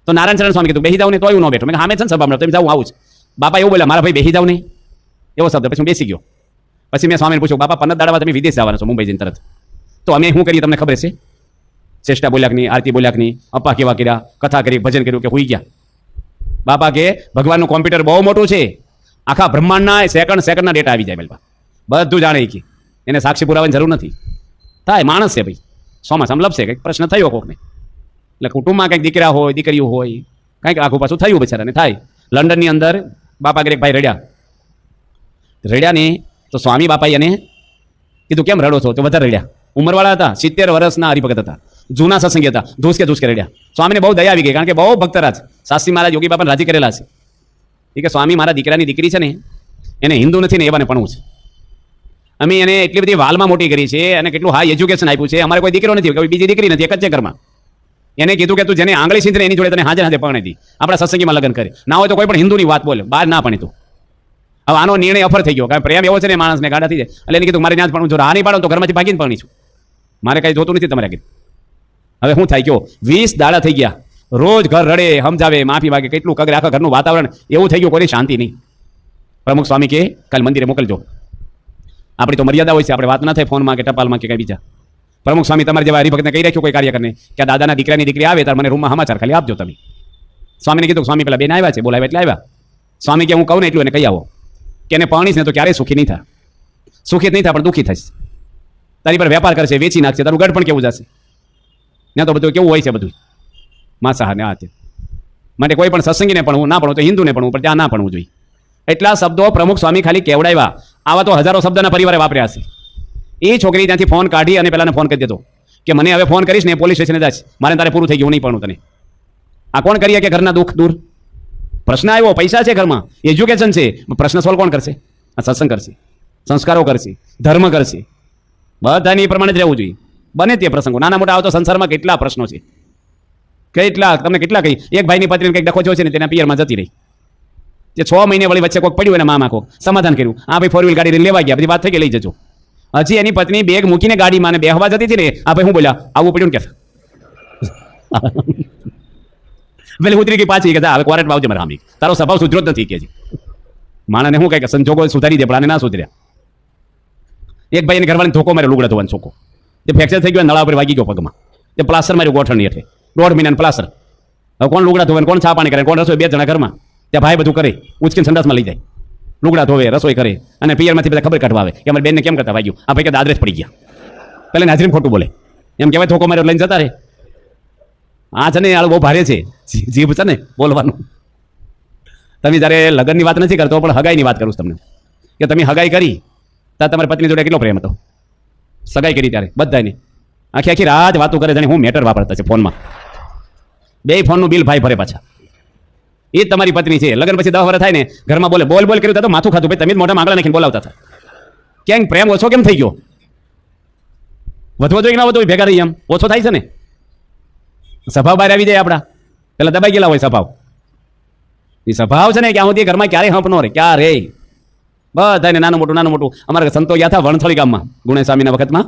તો નારાયણ શરણ સ્વામી કીધું બેસી જાવ ને, તો એવું ન બેઠો. મેં સામે છે ને સભા મંડપ, તમે જાઉં આવું જ. બાપા એવું બોલ્યા, મારા ભાઈ બેસી જાવ ને, એવો શબ્દ. પછી હું બેસી ગયો. પછી મેં સ્વામીને પૂછ્યું, બાપા 15 દાડામાં તમે વિદેશ જવાના છો, મુંબઈ જઈને તરત. તો અમે શું કરીએ તમને ખબર છે? ચેષ્ટા બોલ્યા કે નહીં, આરતી બોલ્યા કે નહીં, અપ્પા કેવા કર્યા, કથા કરી, ભજન કર્યું કે હુઈ ગયા? બાપા કે ભગવાનનું કોમ્પ્યુટર બહુ મોટું છે, આખા બ્રહ્માંડના સેકન્ડના ડેટા આવી જાય. બધું જાણે કે એને સાક્ષી પુરાવાની જરૂર નથી. થાય, માણસ છે ભાઈ, સોમાં સમલપશે, કંઈક પ્રશ્ન થયો કોકને, એટલે કુટુંબમાં કંઈક દીકરા હોય, દીકરીઓ હોય, કંઈક આખું પાછું થયું બિચારાને થાય. લંડનની અંદર બાપા કે એક ભાઈ રડ્યા ને, તો સ્વામી બાપાએ એને કીધું કેમ રડો છો? તો વધારે રડ્યા. ઉંમરવાળા હતા, 70 વર્ષના હરિભગત હતા, જૂના સત્સંગી હતા, ધૂસકે રડ્યા. સ્વામીને બહુ દયા આવી ગઈ, કારણ કે બહુ ભક્તરાજ શાસ્ત્રી મહારાજ યોગી બાપાને રાજી કરેલા છે. એ કે સ્વામી મારા દીકરાની દીકરી છે ને, એને હિન્દુ નથી ને એવાને ભણવું છે. અમે એને એટલી બધી વાલમાં મોટી કરી છે અને કેટલું હાઈ એજ્યુકેશન આપ્યું છે. અમારે કોઈ દીકરો નથી, કોઈ બીજી દીકરી નથી, એક જ છે ઘરમાં. એને કીધું કે તું જેને આંગળી સીંધરે એની જોડે તને હાજર પરણી દી, આપણા સત્સંગીમાં લગ્ન કરે. ના હોય તો કોઈ પણ હિન્દુની વાત બોલે, બહાર ના પણ તું. હવે આનો નિર્ણય અફર થઈ ગયો, કારણ પ્રેમ એવો છે ને માણસને ગાડા થઈ જાય. એટલે એને કીધું મારે ત્યાં જ પણ જો આ નહીં પાડો તો ઘરમાંથી ભાગીને પરણી છું, મારે કઈ જોતું નથી તમારે. હવે શું થાય ગયો? 20 દાડા થઈ ગયા, રોજ ઘર રડે, સમજાવે, માફી માગે, કેટલું કગરે, આખા ઘરનું વાતાવરણ એવું થઈ ગયું, કોઈ શાંતિ નહીં. પ્રમુખ સ્વામી કે કાલ મંદિરે મોકલજો. આપણી તો મર્યાદા હોય છે, આપણે વાત ના થાય ફોનમાં કે ટપાલમાં કે કઈ બીજા. પ્રમુખ સ્વામી તમારે જેવા હરિભક્તને કહી રાખ્યું કોઈ કાર્ય કરીને કે આ દાદાના દીકરાની દીકરી આવે ત્યારે મને રૂમમાં સમાચાર ખાલી આપજો તમે. સ્વામીને કીધું, સ્વામી પેલા બેન આવ્યા છે, બોલાવ્યા એટલે આવ્યા. સ્વામી કે હું કહું ને એટલું એને કહી આવો કે એને પરણીશ ને તો ક્યારેય સુખી નહીં થાય. સુખી જ નહીં થાય પણ દુઃખી થઈશ. તારી પર વેપાર કરશે, વેચી નાખશે, તારું ગઢ પણ કેવું જશે. ત્યાં તો બધું કેવું હોય છે, બધું માંસાહાર ને આ તે. માટે કોઈ પણ સત્સંગીને પણ હું ના ભણું તો હિન્દુને પણ પણ ત્યાં ના ભણવું જોઈએ. એટલા શબ્દો પ્રમુખ સ્વામી ખાલી કેવડાવ્યા. આવા તો હજારો શબ્દના પરિવારે વાપર્યા છે. એ છોકરી ત્યાંથી ફોન કાઢી અને પેલાને ફોન કરી દેતો કે મને હવે ફોન કરીશ ને પોલીસ સ્ટેશને જાય, મારે તારે પૂરું થઈ ગયું, નહીં પણ તને. આ કોણ કરીએ કે ઘરના દુઃખ દૂર? પ્રશ્ન આવ્યો, પૈસા છે ઘરમાં, એજ્યુકેશન છે, પ્રશ્ન સોલ્વ કોણ કરશે? આ સત્સંગ કરશે, સંસ્કારો કરશે, ધર્મ કરશે. બધાને એ પ્રમાણે જ રહેવું જોઈએ. બને તે પ્રસંગો નાના મોટા આવતો સંસારમાં કેટલા પ્રશ્નો છે, તમને કેટલા કહી. એક ભાઈની પત્નીને કંઈક ડખો થયો છે ને તેના પિયરમાં જતી રહી. જે 6 મહિને વળી વચ્ચે કોઈક પડ્યું એને મામા કોક સમાધાન કર્યું. આ ભાઈ 4 વ્હીલ ગાડી લેવા ગયા, બધી વાત થઈ ગઈ, લઈ જજો. હજી એની પત્ની બેગ મૂકીને ગાડીમાં ને બેહવા જતી હતી ને, આ ભાઈ હું બોલ્યા, આવું પડ્યું ને કે પેલી ઉતરી ગઈ પાછી કે હવે ક્વારેન્ટ આવજે મારા હામી, તારો સ્વભાવ સુધરો જ નથી કે માણસને શું કહે કે સંજોગો સુધારી દે, પણ આને ના સુધર્યા. એક ભાઈ એને ઘરવાળાને ધોકો માર્યો લુગડા ધોવાનો છોકો, જે ફ્રેક્ચર થઈ ગયો, નળા ઉપર વાગી ગયો પગમાં, જે પ્લાસ્ટર માર્યું ગોઠણની હેઠે, 1.5 મહિનાનું પ્લાસ્ટર. હવે કોણ લુગડા ધોવે, કોણ છા પાણી કરે, કોણ રસોઈ, 2 જણા ઘરમાં. ત્યાં ભાઈ બધું કરે, ઉચકીને સંડાસમાં લઈ જાય, લુગડા ધોવે, રસોઈ કરે, અને પિયરમાંથી બધા ખબર કાઢવા આવે કે અમારી બેનને કેમ કરતા વાગ્યું, આ ભાઈ કે દાદરે જ પડી ગયા. પેલા હાજરીને ખોટું બોલે, એમ કહેવાય ધોકો માર્યો લઈને જતા રહે. આ છે ને આળ બહુ ભારે છે, જીભ છે ને બોલવાનું. તમે જ્યારે લગ્નની વાત નથી કરતો, પણ હગાઈની વાત કરું છું તમને, કે તમે હગાઈ કરી ત્યારે તમારી પત્ની જોડે કેટલો પ્રેમ હતો. સગાઈ કરી ત્યારે બધાને આખી આખી રાત વાતો કરે, જાણે હું મેટર વાપરતા છે ફોનમાં. 2 ફોનનું બિલ ભાઈ ભરે પાછા. એ જ તમારી પત્ની છે. લગ્ન પછી 10 વર્ષ થાય ને, ઘરમાં બોલે બોલ બોલ કર્યું તો માથું ખાતું, ભાઈ તમે જ મોઢા માંગલા નાખીને બોલાવતા હતા. ક્યાંક પ્રેમ ઓછો કેમ થઈ ગયો? વધવો જોઈએ કે ના વધવો, ભેગા રહી એમ ઓછો થાય છે ને. સ્વભાવ બહાર આવી જાય આપણા, પેલા દબાઈ ગયેલા હોય સ્વભાવ. એ સ્વભાવ છે ને ક્યાં સુધી ઘરમાં ક્યારે હંપ નો રહે, ક્યારે બધાને નાનું મોટું. અમારા સંતો ગયા હતા વણથળી ગામમાં, ગુણેશ સ્વામીના વખતમાં.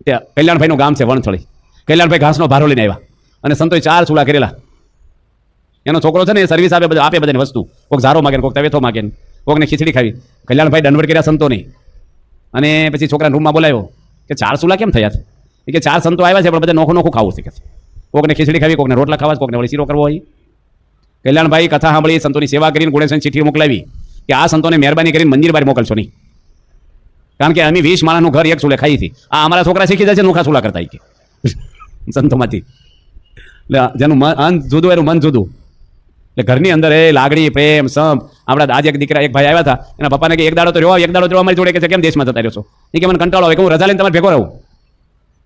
ત્યાં કલ્યાણભાઈનું ગામ છે વણથળી. કલ્યાણભાઈ ઘાસનો ભારો લઈને આવ્યા અને સંતોએ 4 ચૂલા કરેલા. એનો છોકરો છે ને સર્વિસ આપે બધાને વસ્તુ, કોઈક ઝારો માગે, કોઈક તવેથો માગે, કોઈકને ખીચડી ખાવી. કલ્યાણભાઈ દંડવટ કર્યા સંતોને, અને પછી છોકરાને રૂમમાં બોલાવ્યો કે 4 ચૂલા કેમ થયા છે? કે 4 સંતો આવ્યા છે, પણ બધા નોખું ખાવું છે. કોકને ખીચડી ખાવી, કોકને રોટલા ખાવા, કોકને વળી શીરો કરવો હોય. કલ્યાણભાઈ કથા સાંભળી, સંતોની સેવા કરીને ગુણેશને ચિઠ્ઠી મોકલાવી કે આ સંતોને મહેરબાની કરીને મંદિર બહાર મોકલશો નહીં, કારણ કે અમે 20 માણસનું ઘર એક ચૂલે ખાઈ હતી. આ અમારા છોકરા શીખી જાય છે નોખા ચૂલા કરતા કે સંતોમાંથી. એટલે જેનું મન જુદું એનું મન જુદું. એટલે ઘરની અંદર એ લાગણી, પ્રેમ, સંપ. આપણા આજ એક દીકરા, એક ભાઈ આવ્યા હતા, એના પપ્પાને કે એક દાડો તો રહ્યો અમારી જોડે, કે કેમ દેશમાં જતા રહ્યો છો? એ કે મને કંટાળો આવે, કે હું રજા લઈને તમારે ભેગો રહું.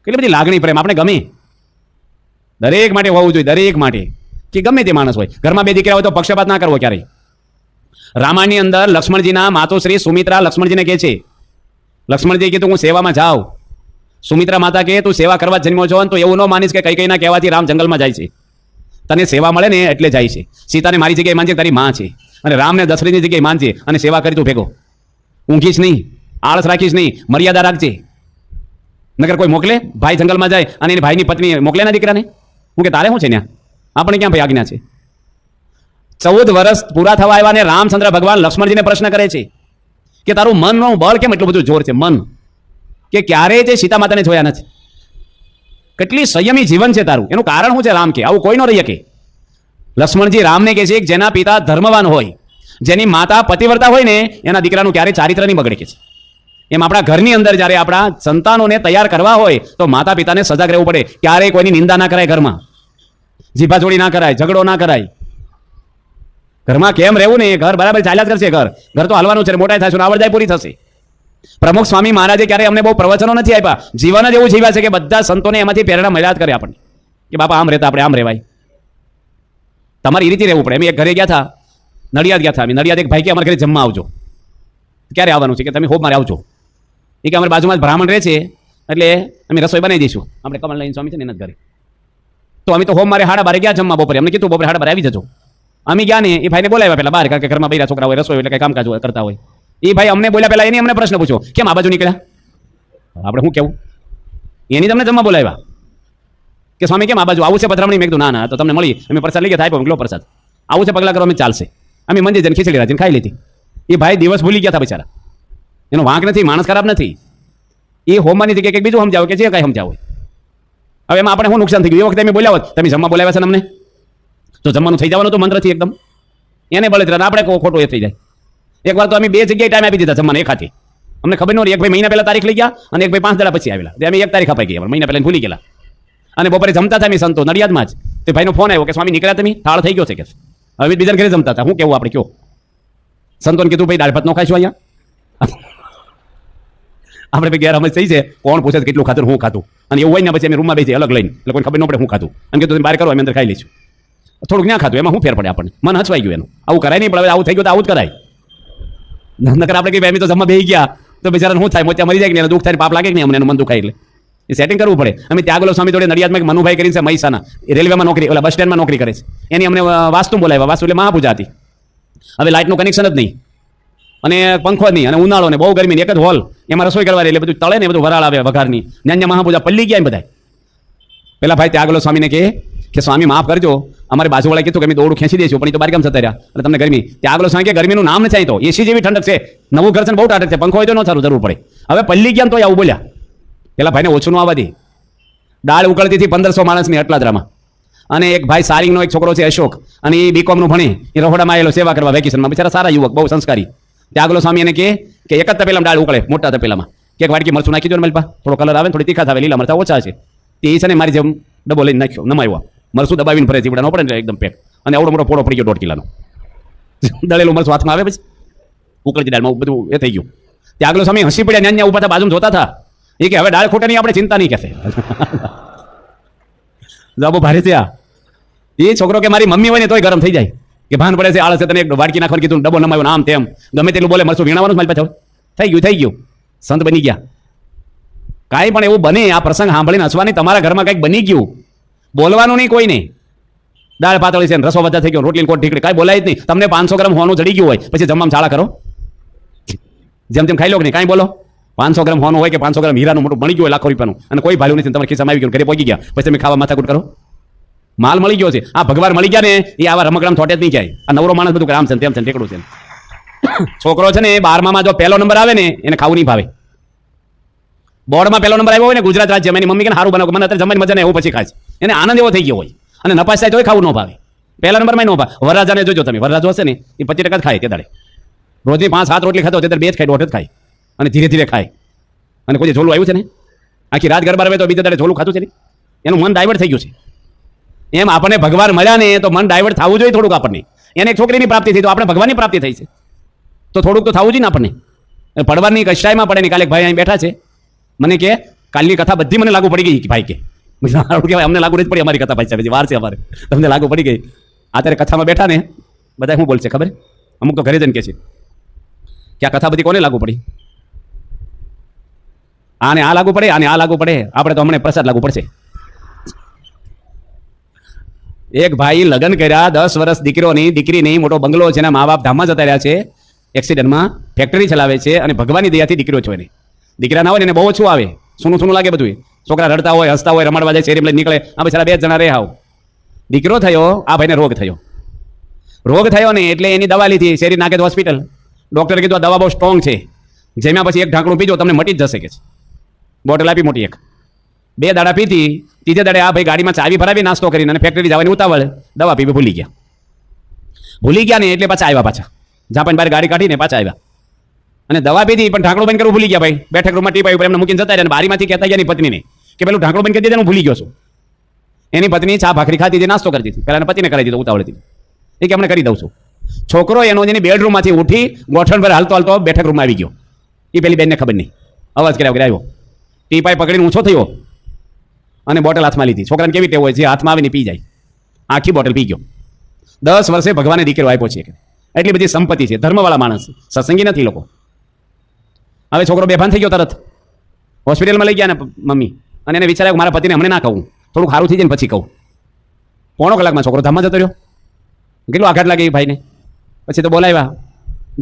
કેટલી બધી લાગણી, પ્રેમ આપણે ગમે. દરેક માટે હોવું જોઈએ, દરેક માટે, કે ગમે તે માણસ હોય. ઘરમાં 2 દીકરા હોય તો પક્ષપાત ના કરવો ક્યારેય. રામાયણની અંદર લક્ષ્મણજીના માતોશ્રી સુમિત્રા લક્ષ્મણજીને કહે છે, લક્ષ્મણજી કીધું હું સેવામાં જાઉં. સુમિત્રા માતા કહે તું સેવા કરવા જન્મ્યો છો, તો એવું ન માનીશ કે કૈકેયીના કહેવાથી રામ જંગલમાં જાય છે. તને સેવા મળે ને એટલે જાય છે. સીતાને મારી જગ્યાએ માનજે, તારી માં છે, અને રામને દશરથની જગ્યાએ માનજે, અને સેવા કરી તું ભેગો. ઊંઘીશ નહીં, આળસ રાખીશ નહીં, મર્યાદા રાખજે. નગર કોઈ મોકલે, ભાઈ જંગલમાં જાય અને એની ભાઈની પત્ની મોકલે ના દીકરાને, હું કે તારે શું છે ત્યાં? આપણે ક્યાં ભાઈ આજ્ઞા છે? 14 વર્ષ પૂરા થવા આવ્યા ને રામચંદ્ર ભગવાન લક્ષ્મણજીને પ્રશ્ન કરે છે કે તારું મનનું બળ કેમ એટલું બધું જોર છે? મન કે ક્યારેય તે સીતા માતાને જોયા નથી, કેટલી સંયમી જીવન છે તારું, એનું કારણ શું છે? રામ કે આવું કોઈ ન રહી શકે. લક્ષ્મણજી રામને કહે છે કે જેના પિતા ધર્મવાન હોય, જેની માતા પતિવ્રતા હોય ને, એના દીકરાનું ક્યારેય ચારિત્ર નહીં બગડે કે છે. એમ આપણા ઘરની અંદર જ્યારે આપણા સંતાનોને તૈયાર કરવા હોય તો માતા પિતાને સજાગ રહેવું પડે. ક્યારેય કોઈની નિંદા ના કરાય, ઘરમાં જીભાજોડી ના કરાય, ઝઘડો ના કરાય. ઘરમાં કેમ રહેવું ને, ઘર બરાબર ચાલ્યા જ કરશે. ઘર તો હાલવાનું છે, મોટા થશે, આવડદાય પૂરી થશે. પ્રમુખ સ્વામી મહારાજે ક્યારેય અમને બહુ પ્રવચનો નથી આપ્યા, જીવન જ એવું જીવ્યા છે કે બધા સંતોને એમાંથી પ્રેરણા મળ્યા જ કરે આપણને, કે બાપા આમ રહેતા આપણે આમ રહેવાય. તમારે એ રીતે રહેવું પડે. અમે એક ઘરે ગયા હતા, નડિયાદ ગયા હતા. અમે નડિયાદ એક ભાઈ કે અમારા ઘરે જમવા આવજો. ક્યારે આવવાનું છે? કે તમે હોપ મારે આવજો. એ કે અમારી બાજુમાં જ બ્રાહ્મણ રહે છે, એટલે અમે રસોઈ બનાવી દઈશું. આપણે કમલનાથ સ્વામી છે ને એના જ ઘરે. તો અમે તો હોમ મારે 12:30 ગયા જમવા બપોરે. અમને કીધું બપોરે 12:30 આવી જજો. અમે ગયા ને એ ભાઈને બોલાવ્યા પેલા બહાર, કારણ કે ઘરમાં બૈરા છોકરા હોય, રસોઈ એટલે કઈ કામકાજ કરતા હોય. એ ભાઈ અમને બોલ્યા પહેલા એની અમને પ્રશ્ન પૂછ્યો, કેમ આ બાજુ નીકળ્યા? આપણે શું કેવું? એની તમને જમવા બોલાવ્યા કે સ્વામી કેમ આ બાજુ આવું છે પધરામણી? મેં કીધું ના ના, તો તમને મળી, અમે પ્રસાદ લઈ ગયા, થાય પણ પ્રસાદ આવું છે, પગલા કરો, અમે ચાલશે. અમે મંદિર જઈને ખીચડી રાજીને ખાઈ લીધી. એ ભાઈ દિવસ ભૂલી ગયા હતા બિચારા. એનો વાંક નથી, માણસ ખરાબ નથી. એ હોમવાની જગ્યાએ કંઈક બીજું સમજાવો કે જે કાંઈ સમજાવો. હવે એમાં આપણે શું નુકસાન થઈ ગયું? એ વખતે અમે બોલાવો, તમે જમવા બોલાવ્યા છે ને અમને, તો જમવાનું થઈ જવાનું તો મંત્રથી એકદમ એને બળતરા, આપણે ખોટું એ થઈ જાય. એકવાર તો અમે 2 જગ્યાએ ટાઈમ આપી દીધા જમવાને એક હાથે. અમને ખબર ન રહી, એક ભાઈ મહિના પહેલા તારીખ લઈ ગયા અને એક ભાઈ 5 દાડા પછી આવેલા. અમે 1 તારીખ અપાઈ ગયા, મહિના પહેલા ભૂલી ગયેલા. અને બપોરે જમતા હતા અમે સંતો નડિયાદમાં જ. તે ભાઈનો ફોન આવ્યો કે સ્વામી નીકળ્યા તમે, થાળ થઈ ગયો છે કે. હવે બીજા ઘરે જમતા હતા. હું કેવું આપણે કયો? સંતોને કીધું ભાઈ દાળ ભાત નો ખાઈશું અહીંયા. આપણે ભાઈ ગેરસમજ થઈ છે, કોણ પૂછે કેટલું ખાતું હું ખાતું, અને એવું હોય ને પછી અમે રૂમમાં બેસી અલગ લઈને, એટલે કોઈ ખબર ન પડે હું ખાતું. અને કીધું બહાર કરો, અમે અંદર ખાઈ લઈશું. થોડુંક ના ખાતું, એમાં શું ફેર પડે આપણને? મન હચવાઈ ગયું એનું. આવું કરાય નહીં, પણ હવે આવું થઈ ગયું તો આવું જ કરાય. નકર આપણે કઈ અમે તો જમવા બેસી ગયા તો બિચારાને શું થાય, મોતિયા મરી જાય કે એને દુઃખ થાય, પાપ લાગે કે નહીં અમને, એનું મન દુખાય એટલે એ સેટિંગ કરવું પડે. અમે ત્યાગલો સ્વામી જોડે નડિયાદમાં એક મનુભાઈ કરીને છે મહીસાના, એ રેલવેમાં નોકરી, ઓલા બસ સ્ટેન્ડમાં નોકરી કરે છે, એની અમને વાસ્તુ બોલાવ્યા. વાસ્તુ એટલે મહાપૂજા હતી. હવે લાઇટનું કનેક્શન જ નહીં અને પંખો જ નહીં અને ઉનાળો ને બહુ ગરમી, એક જ હોલ, એમાં રસોઈ કરવાની, એટલે બધું તળે ને બધું વરાળ આવે વઘારની, ત્યાં મહાપૂજા પલ્લી ગયા બધા. પેલા ભાઈ ત્યાગલો સ્વામીને કે સ્વામી માફ કરજો, અમારે બાજુવાળા કીધું કે અમે દોડું ખેંચી દઈશું, પણ એ તો બારગામ જતા રહ્યા એટલે તમને ગરમી. ત્યાગલો સ્વામી કે ગરમીનું નામ નથી, તો એસી જેવી ઠંડક છે, નવું ઘર છે ને બહુ ટાટક છે, પંખો હોય તો ન સારું જરૂર પડે. હવે પલ્લી ગયા તો આવું બોલ્યા. પેલા ભાઈને ઓછું ન આવવા દે. દાળ ઉકળતી હતી 1500 માણસની અટલાદરામાં, અને એક ભાઈ સારીંગનો એક છોકરો છે અશોક, અને એ બીકોમનું ભણે, એ રહોડામાં આવેલો સેવા કરવા વેકેશનમાં, બિચારા સારા યુવક, બહુ સંસ્કારી. ત્યાગલો સ્વામી એને કે એક જ તપેલામાં દાળ ઉકળે, મોટા તપેલામાં, કે એક વાટકી મરચું નાખી દો ને મલપા, થોડો કલર આવે, થોડી તીખા આવે, લીલા મરચા ઓછા છે. તે છે ને મારી જેમ ડબ્બો લઈને નાખ્યો, નમાવ્યો, મરચું દબાવીને ફરે ચીવડા ન પડે ને એકદમ પેક, અને આવડો મોટો પોળો પડી ગયો 1.5 કિલોનો. દળેલું મરચું હાથમાં આવે પછી ઉકળતી દાળમાં બધું એ થઈ ગયું. ત્યાગલો સ્વામી હસી પડ્યા, ન્યા ઉભા હતા, બાજુ જોતા હતા. એ કે હવે દાળ ખૂટે નહીં, આપણે ચિંતા નહીં કહેશે. જવાબો ભારે છે આ. એ છોકરો કે મારી મમ્મી હોય ને તોય ગરમ થઈ જાય, કે ભાન પડે છે, આળસ તને એક વાટકી નાખવાનું કીધું, ડબ્બો નમાવ્યો, નામ તેમ ગમે તેટલું બોલે, મરચું વીણાવાનું જ મારી પાછળ. થઈ ગયું સંત બની ગયા. કાંઈ પણ એવું બને, આ પ્રસંગ સાંભળીને હસવાની, તમારા ઘરમાં કંઈક બની ગયું, બોલવાનું નહીં કોઈ નહીં. દાળ પાતળી છે, રસો બધા થઈ ગયો, રોટલી કોટ ઠીકડી, કાંઈ બોલાય જ નહીં. તમને 500 ગ્રામ હોનું ચડી ગયું હોય, પછી જમવામાં ચાળા કરો, જેમ તેમ ખાઈ લો કે નહીં, કાંઈ બોલો. 500 ગ્રામ હોનું હોય કે 500 ગ્રામ હીરાનું મોટું બની ગયું હોય લાખો રૂપિયાનું, અને કોઈ ભાલ્યું નથી, તમારે ખિસ્સામાં આવી ગયું, ઘરે પહોંચી ગયા, પછી તમે ખાવા માથાકૂટ કરો. માલ મળી ગયો છે, આ ભગવાન મળી ગયા ને, એ આવા રમકડામ થોટે જ નહીં જાય. આ નવરો માણસ બધું રામ છે તેમ છે ટેકડું છે. છોકરો છે ને 12માં જો પહેલો નંબર આવે ને, એને ખાવું નહીં ભાવે. બોર્ડમાં પહેલો નંબર આવ્યો હોય ને, ગુજરાત રાજ્ય, એની મમ્મી કે સારું બનાવો, મને અત્યારે જમવાની મજા નહીં, એવું પછી ખાય, એને આનંદ એવો થઈ ગયો હોય, અને નપાસ થાય તોય ખાવું ન ભાવે. પહેલા નંબરમાં ન ભાવે. વરરાજાને જોજો તમે, વરરાજો હશે ને એ 25% જ ખાય તે દાડે, રોજની 5-7 રોટલી ખાતો, તે 2 જ ખાય, 1.5 જ ખાય, અને ધીરે ધીરે ખાય. અને કોઈ ઝોલું આવ્યું છે ને, આખી રાત ગરબા રમે તો બીજા દાડે ઝોલું ખાતું છે ને, એનું મન ડાયવર્ટ થઈ ગયું છે. એમ આપણને ભગવાન મળ્યા ને તો મન ડાયવર્ટ થવું જોઈએ થોડુંક. આપણને એને એક છોકરીની પ્રાપ્તિ થઈ, તો આપણે ભગવાનની પ્રાપ્તિ થઈ છે, તો થોડુંક તો થવું જોઈએ ને આપણને. પડવાની કષ્ટાયમાં પડે ને. કાલે એક ભાઈ અહીં બેઠા છે, મને કે કાલની કથા બધી મને લાગુ પડી ગઈ. ભાઈ કે અમને લાગુ નથી પડી, અમારી કથા ભાઈ સાહેબ વાર છે અમારે, તમને લાગુ પડી ગઈ. અત્યારે કથામાં બેઠા ને બધા શું બોલશે ખબર? અમુક તો ઘરે જઈને કે છે કે આ કથા બધી કોને લાગુ પડી? આને આ લાગુ પડે, આને આ લાગુ પડે, આપણે તો હમણાં પ્રસાદ લાગુ પડશે. એક ભાઈ લગ્ન કર્યા, 10 વર્ષ દીકરીની, મોટો બંગલો છે, એના મા બાપ ધામમાં જતા રહ્યા છે, એક્સિડન્ટમાં, ફેક્ટરી ચલાવે છે, અને ભગવાનની દયાથી દીકરીઓ છો. એને દીકરા ના હોય ને એને બહુ ઓછું આવે, સૂનું લાગે બધું. છોકરા રડતા હોય, હસતા હોય, રમાડવા જાય, શેરી લઈને નીકળે, આ બિચારા 2 જણા રહે. આવ દીકરો થયો, આ ભાઈને રોગ થયો ને, એટલે એની દવા લીધી, શેરી નાખે તો હોસ્પિટલ. ડોક્ટરે કીધું આ દવા બહુ સ્ટ્રોંગ છે, જેમાં પછી એક ઢાંકણું પીજો તમને મટી જ જશે કે છે. બોટલ આપી મોટી એક, 2 દાડા પીધી. ત્રીજે દાડે આ ભાઈ ગાડીમાં ચાવી ભરાવી, નાસ્તો કરીને, અને ફેક્ટરી જવાની ઉતાવળ, દવા પીવી ભૂલી ગયા ને, એટલે પાછા આવ્યા, જાપાન બહાર ગાડી કાઢીને પાછા આવ્યા, અને દવા પીધી, પણ ઢાંકણું બંધ કરવું ભૂલી ગયા. ભાઈ બેઠક રૂમમાં ટીપ આવી, એમને મૂકીને જતા રહ્યા, અને બારીમાંથી કહેતા ગયા એની પત્નીને કે પેલું ઢાંકણું બંધ કરી દીધું, હું ભૂલી ગયો છું. એની પત્ની ચા ભાખરી ખાતી હતી, નાસ્તો કરી દીધી, પેલા પતિને કરાવી દીધો ઉતાવળથી, એ કે અમને કરી દઉં છું. છોકરો એનો જેની બેડરૂમમાંથી ઉઠી ગોઠણ પર હાલતો બેઠક રૂમમાં આવી ગયો. એ પેલી બેનને ખબર નહીં, અવાજ કર્યા વગર આવ્યો, ટીપાઈ પકડીને ઊંચો થયો, અને બોટલ હાથમાં લીધી. છોકરાને કેવી ટેવ હોય, જે હાથમાં આવીને પી જાય, આખી બોટલ પી ગયો. 10 વર્ષે ભગવાને દીકરો આપ્યો છે, એટલી બધી સંપત્તિ છે, ધર્મવાળા માણસ, સત્સંગી નથી લોકો. હવે છોકરો બેભાન થઈ ગયો, તરત હોસ્પિટલમાં લઈ ગયા ને મમ્મી, અને એને વિચાર્યું મારા પતિને હમણાં ના કહું, થોડુંક સારું થઈ જાય ને પછી કહું. પોણો કલાકમાં છોકરો ધામમાં જતો રહ્યો. કેટલું આઘાત લાગે એ ભાઈને. પછી તો બોલાવ્યા,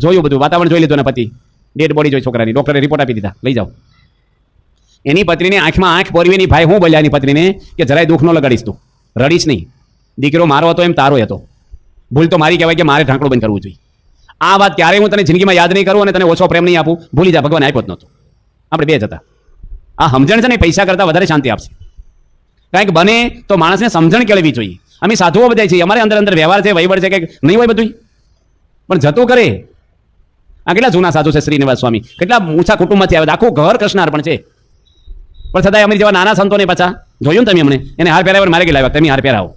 જોયું બધું, વાતાવરણ જોઈ લીધું, ને પતિ ડેડ બોડી જોઈ છોકરાની, ડોક્ટરે રિપોર્ટ આપી દીધા, લઈ જાઓ. એની પત્નીને આંખમાં આંખ પોરવીની ભાઈ હું બોલ્યા એની પત્નીને કે જરાય દુઃખ ન લગાડીશ, તું રડીશ નહીં, દીકરો મારો હતો એમ તારો હતો, ભૂલ તો મારી કહેવાય કે મારે ઢાંકણું બંધ કરવું જોઈએ. આ વાત ક્યારેય હું તને જિંદગીમાં યાદ નહીં કરું, અને તને ઓછો પ્રેમ નહીં આપું, ભૂલી જા, ભગવાન આપ્યો જ નહોતો. આપણે 2 જ હતા. આ સમજણ છે ને પૈસા કરતાં વધારે શાંતિ આપશે. કાંઈક બને તો માણસને સમજણ કેળવી જોઈએ. અમે સાધુઓ બધા છીએ, અમારે અંદર વ્યવહાર છે, વહીવટ છે, કંઈક નહીં હોય બધું, પણ જતું કરે. આ કેટલા જૂના સાધુ છે, શ્રીનિવાસ સ્વામી, કેટલા ઊંચા કુટુંબમાંથી આવે, આખું ઘર કૃષ્ણાર પણ છે, પણ છતાં અમારી જેવા નાના સંતોને પાછા જોયું ને તમે, અમને એને હાર પહેરાવ્યો, મારે કે લાવ્યા તમે હાર પહેરાવો,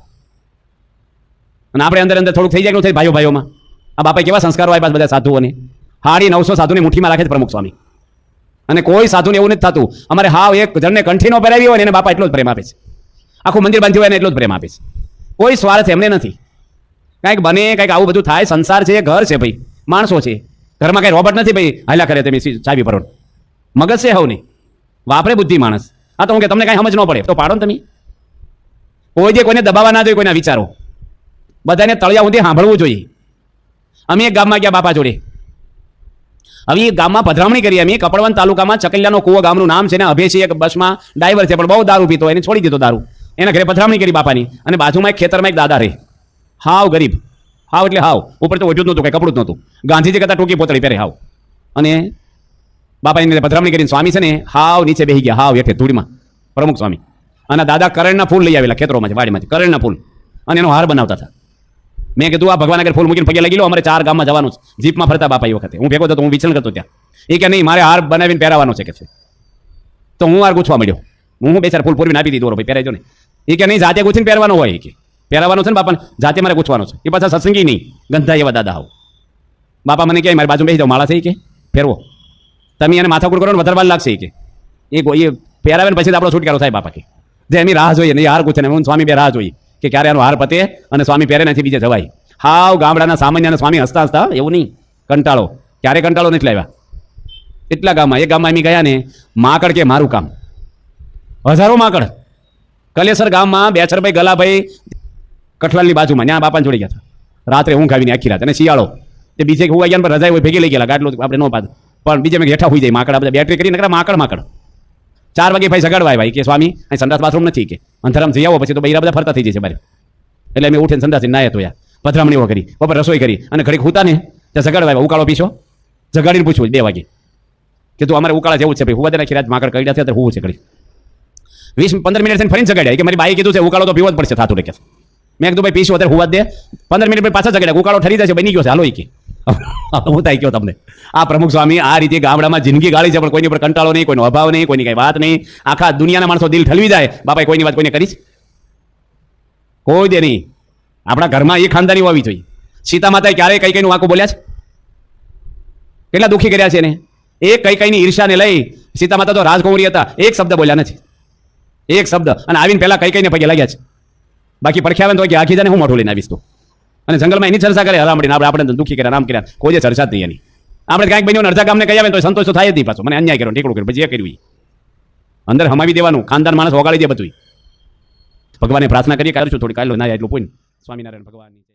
અને આપણે અંદર થોડુંક થઈ જાય, ભાઈઓમાં. આ બાપા કેવા સંસ્કારો આપ્યા બધા સાધુઓને. 950 સાધુને મુઠ્ઠીમાં રાખે છે પ્રમુખ સ્વામી, અને કોઈ સાધુને એવું નથી થતું. અમારે હાવ એક જણને કંઠીનો પહેરાવી હોય ને એને બાપા એટલો જ પ્રેમ આપે છે, આખું મંદિર બાંધ્યું હોય ને એટલો જ પ્રેમ આપે છે. કોઈ સ્વાર્થ એમને નથી. કાંઈક બને, કાંઈક આવું બધું થાય. સંસાર છે, ઘર છે ભાઈ, માણસો છે, ઘરમાં કાંઈ રોબોટ નથી ભાઈ હાલ્યા કરે તમે ચાવી ભરો. મગજ છે હવ નહીં, વાપરે બુદ્ધિ માણસ. હા તો હું કે તમને કાંઈ સમજ ન પડે તો પાડો ને તમે. કોઈ જે કોઈને દબાવવા ના જોઈએ કોઈના વિચારો, બધાને તળિયા સુધી સાંભળવું જોઈએ. અમે એક ગામમાં ગયા બાપા જોડે. હવે એ ગામમાં પધરામણી કરી. અમે કપડવંત તાલુકામાં ચકલિયાનો કુવો ગામનું નામ છે ને. અભેશી એક બસમાં ડ્રાઈવર છે પણ બહુ દારૂ પીતો, એને છોડી દીધો દારૂ. એના ઘરે પધરામણી કરી બાપાની. અને બાજુમાં એક ખેતરમાં એક દાદા રહે, હાવ ગરીબ, હાવ એટલે હાવ, ઉપર તો ઓઢ્યું જ નહોતું, કંઈ કપડું જ નહોતું, ગાંધીજી કરતા ટૂંકી પોતળી પહેરે હાવ. અને બાપાની પધરામણી કરીને સ્વામી છે ને હાવ નીચે બેસી ગયા, હાવ હેઠે ધૂળમાં, પ્રમુખ સ્વામી. અને દાદા કરણના ફૂલ લઈ આવેલા ખેતરોમાંથી, વાડીમાંથી કરણના ફૂલ, અને એનો હાર બનાવતા હતા. મેં કીધું આ ભગવાન આગળ ફૂલ મૂકીને પગે લાગી લો, અમારે 4 ગામમાં જવાનું છે. જીપમાં ફરતા બાપા એ વખતે હું ભેગો થતો, હું વિચરણ કરતો ત્યાં. એ કે નહીં મારે હાર બનાવીને પહેરાવાનો છે કે છે. તો હું હાર ગૂંથવા મળ્યો. હું 2-4 ફૂલ પૂરવીને આપી દીધો, ભાઈ પહેરાજો ને. એ કે નહીં જાતે ગૂંથીને પહેરવાનો હોય, એ કે પહેરાવાનો છે ને બાપાને, જાતે મારે ગૂંથવાનો છે. એ પાછા સત્સંગી નહીં, ગંધા એવા દાદા આવો. બાપા મને કહે મારી બાજુ બેસી જાઓ, માળા થઈ કે ફેરવો, તમે એને માથાકૂટ કરો ને વધારે વાર લાગશે કે એ પહેરાવે ને પછી આપણો છુટકારો થાય. બાપા કે જે એની રાહ જોઈએ ને, એ હાર ગૂંથે ને હું સ્વામી બે રાહ જોઈએ કે ક્યારે આનો હાર પતે અને સ્વામી પહેરે નથી બીજે જવાય. હાવ ગામડાના સામાન્ય સ્વામી હસતા હસતા, એવું નહીં કંટાળો, ક્યારે કંટાળો નથી લાવ્યા. એટલા ગામમાં, એક ગામમાં એમ ગયા ને, માકડ કે મારું કામ, હજારો માકડ. કલેસર ગામમાં બેચરભાઈ ગલાભાઈ કઠલાલની બાજુમાં, ત્યાં બાપાને જોડી ગયા હતા. રાત્રે ઊંઘ આવીને આખી રાત, અને શિયાળો તે બીજે હુવા ગયા, રજાઈ હોય ભેગી લઈ ગયેલા, ગાટલું આપણે ન પાદ, પણ બીજે મેં હેઠા હોઈ જાય માકડ. બધા બેટરી કરી નકરા માકડ 4 વાગે ભાઈ સગાડવા ભાઈ કે સ્વામી અહીં સંડાસ બાથરૂમ નથી કે અંધારામ જઈ આવો, પછી તો બૈરા બધા ફરતા થઈ જશે બારે. એટલે અમે ઉઠીને સંડાસી નાયા ધોયા, પધરામણીઓ કરી, બપોર રસોઈ કરી, અને ઘડીક હુતા ને ત્યાં સગાડવા આવ્યા. ઉકાળો પીશો, જગાડીને પૂછવું 2 વાગે કે તું અમારે ઉકાળા જેવું છે ભાઈ, હુવા દે નાખી રાત માકડ કઈડા છે ત્યારે હું છે ઘડી 20-15 મિનિટ થઈને ફરીને જગાડ્યા કે મારી બાઈ કીધું છે ઉકાળો તો પીવો જ પડશે થાતું કે. મેં કીધું ભાઈ પીશું અત્યારે હુવા દે, 15 મિનિટ પાછા જગાડ્યા, ઉકાળો ઠરી જશે, બની ગયો છે, હાલો એ કે હું થાય કયો તમને. આ પ્રમુખ સ્વામી આ રીતે ગામડામાં જિંદગી ગાળી છે, પણ કોઈની પર કંટાળો નહીં, કોઈનો અભાવ નહીં, કોઈની કઈ વાત નહીં. આખા દુનિયાના માણસો દિલ ઠલવી જાય, બાપા કોઈની વાત કોઈને કરીશ કોઈ દે નહીં. આપણા ઘરમાં એ ખાનદાની હોવી જોઈએ. સીતા માતાએ ક્યારેય કઈ કઈનું વાંકું બોલ્યા છે? કેટલા દુઃખી કર્યા છે ને. એક કઈ કઈની ઈર્ષાને લઈ સીતા માતા તો રાજકુંવરી હતા, એક શબ્દ બોલ્યા નથી, એક શબ્દ. અને આવીને પહેલા કઈ કઈને પગે લાગ્યા છે. બાકી પડખ્યા આવે તો કે આખી જાને હું મોઢું લઈને આવીશ તું. અને જંગલમાં એની ચર્ચા કરે હરામડીને, આપણે દુઃખી કર્યા, રામ કર્યા, કોઈ જે ચર્ચા જ નહીં એની. આપણે કાંઈક બન્યું અડધા ગામને કહી આવે તો સંતોષ તો થાય જ નહીં પાછો. મને અન્યાય કર્યો, ટેકડું કર્યું, પછી એ કર્યું અંદર હમાવી દેવાનું, ખાનદાન માણસ વગાડી દે બધું. ભગવાનને પ્રાર્થના કરીએ, કરું છું થોડી કાઢલો ના એટલું પૂન સ્વામિનારાયણ ભગવાનની.